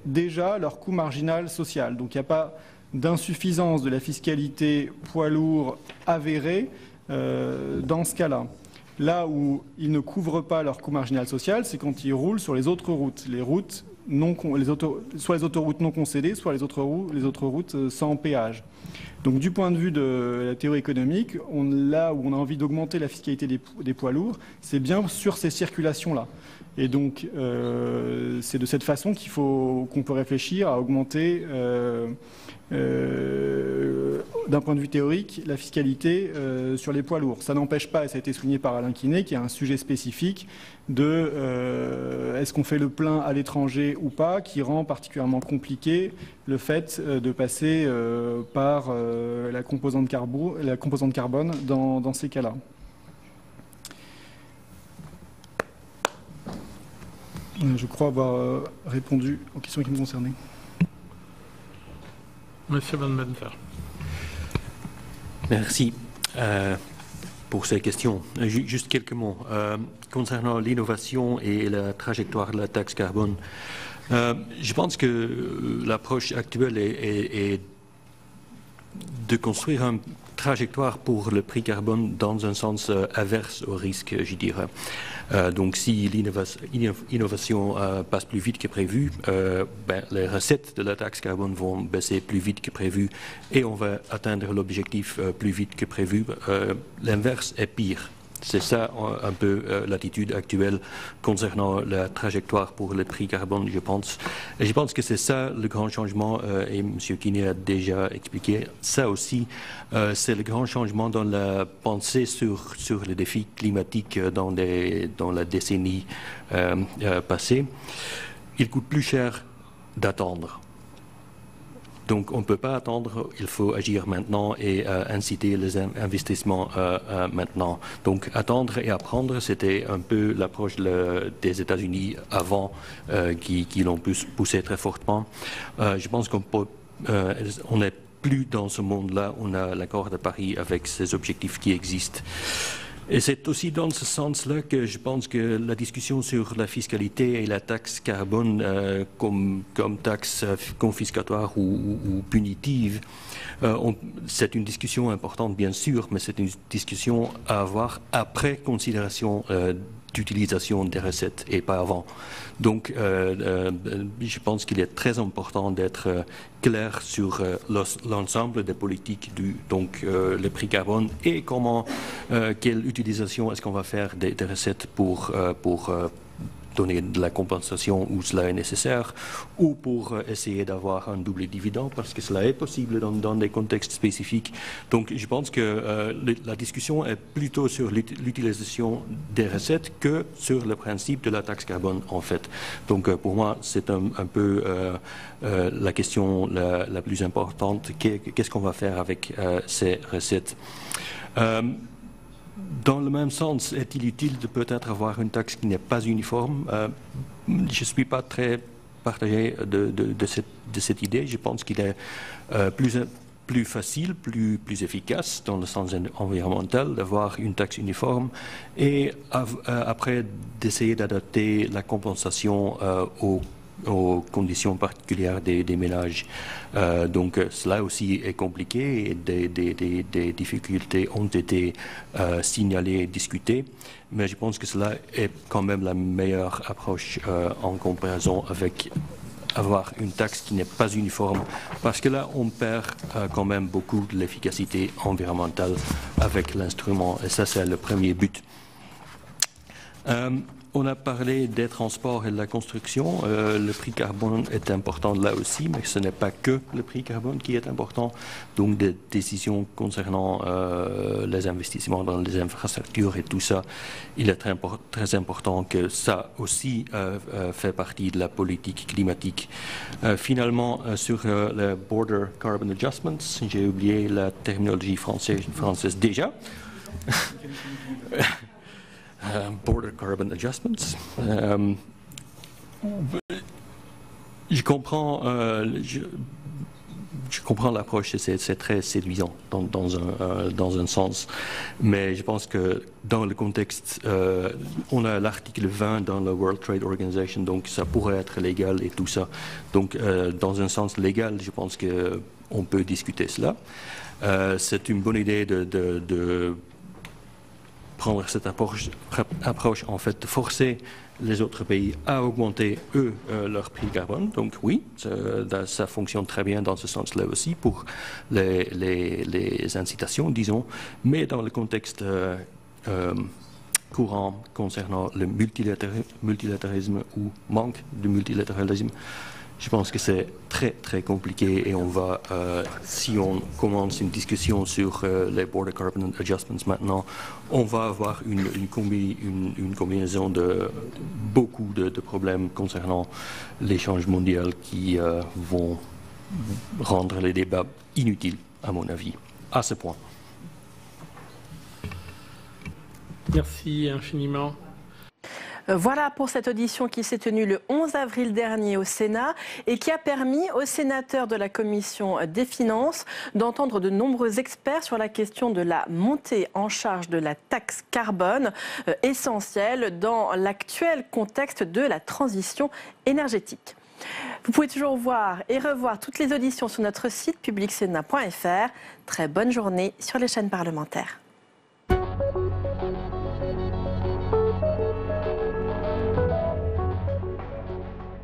déjà leur coût marginal social. Donc il n'y a pas d'insuffisance de la fiscalité poids lourd avérée dans ce cas-là. Là où ils ne couvrent pas leur coût marginal social, c'est quand ils roulent sur les autres routes. Soit les autoroutes non concédées, soit les autres routes sans péage. Donc du point de vue de la théorie économique, là où on a envie d'augmenter la fiscalité des poids lourds, c'est bien sur ces circulations-là. Et donc c'est de cette façon qu'on peut réfléchir à augmenter d'un point de vue théorique la fiscalité sur les poids lourds. Ça n'empêche pas, et ça a été souligné par Alain Quinet, qu'il y a un sujet spécifique de est-ce qu'on fait le plein à l'étranger ou pas, qui rend particulièrement compliqué le fait de passer par la composante carbone dans ces cas-là. Je crois avoir répondu aux questions qui me concernaient. Monsieur Van Benter. Merci pour ces questions. Juste quelques mots. Concernant l'innovation et la trajectoire de la taxe carbone, je pense que l'approche actuelle est de construire une trajectoire pour le prix carbone dans un sens inverse au risque, je dirais. Donc si l'innovation passe plus vite que prévu, les recettes de la taxe carbone vont baisser plus vite que prévu et on va atteindre l'objectif plus vite que prévu. L'inverse est pire. C'est ça un peu l'attitude actuelle concernant la trajectoire pour le prix carbone, je pense. Et je pense que c'est ça le grand changement, et M. Quinet a déjà expliqué ça aussi, c'est le grand changement dans la pensée sur les défis climatiques dans la décennie passée. Il coûte plus cher d'attendre. Donc on ne peut pas attendre, il faut agir maintenant et inciter les investissements maintenant. Donc attendre et apprendre, c'était un peu l'approche des États-Unis avant qui l'ont poussé très fortement. Je pense qu'on n'est plus dans ce monde-là, on a l'accord de Paris avec ces objectifs qui existent. Et c'est aussi dans ce sens-là que je pense que la discussion sur la fiscalité et la taxe carbone comme taxe confiscatoire ou punitive, c'est une discussion importante bien sûr, mais c'est une discussion à avoir après considération d'utilisation des recettes et pas avant. Donc je pense qu'il est très important d'être clair sur l'ensemble des politiques donc le prix carbone et comment, quelle utilisation est-ce qu'on va faire des recettes pour donner de la compensation où cela est nécessaire ou pour essayer d'avoir un double dividende parce que cela est possible dans des contextes spécifiques. Donc je pense que la discussion est plutôt sur l'utilisation des recettes que sur le principe de la taxe carbone en fait. Donc pour moi c'est un peu la question la plus importante. Qu'est-ce qu'on va faire avec ces recettes? Dans le même sens, est-il utile de peut-être avoir une taxe qui n'est pas uniforme? Je ne suis pas très partagé de cette idée. Je pense qu'il est plus facile, plus efficace dans le sens environnemental d'avoir une taxe uniforme et après d'essayer d'adapter la compensation aux conditions particulières des ménages. Donc cela aussi est compliqué et des difficultés ont été signalées et discutées, mais je pense que cela est quand même la meilleure approche en comparaison avec avoir une taxe qui n'est pas uniforme, parce que là on perd quand même beaucoup de l'efficacité environnementale avec l'instrument, et ça c'est le premier but. On a parlé des transports et de la construction. Le prix carbone est important là aussi, mais ce n'est pas que le prix carbone qui est important. Donc des décisions concernant les investissements dans les infrastructures et tout ça, il est très important que ça aussi fait partie de la politique climatique. Finalement, sur le Border Carbon Adjustments, j'ai oublié la terminologie française déjà. Border Carbon Adjustments. Je comprends l'approche, c'est très séduisant dans un sens, mais je pense que dans le contexte, on a l'article 20 dans la World Trade Organization, donc ça pourrait être légal et tout ça. Donc dans un sens légal, je pense qu'on peut discuter cela. C'est une bonne idée de prendre cette approche en fait de forcer les autres pays à augmenter eux leur prix carbone. Donc oui, ça fonctionne très bien dans ce sens-là aussi pour les incitations, disons, mais dans le contexte courant concernant le multilatéralisme ou manque de multilatéralisme, je pense que c'est très compliqué et on va, si on commence une discussion sur les Border Carbon Adjustments maintenant, on va avoir une combinaison de beaucoup de problèmes concernant l'échange mondial qui vont rendre les débats inutiles, à mon avis, à ce point. Merci infiniment. Voilà pour cette audition qui s'est tenue le 11 avril dernier au Sénat et qui a permis aux sénateurs de la Commission des Finances d'entendre de nombreux experts sur la question de la montée en charge de la taxe carbone, essentielle dans l'actuel contexte de la transition énergétique. Vous pouvez toujours voir et revoir toutes les auditions sur notre site publicsénat.fr. Très bonne journée sur les chaînes parlementaires.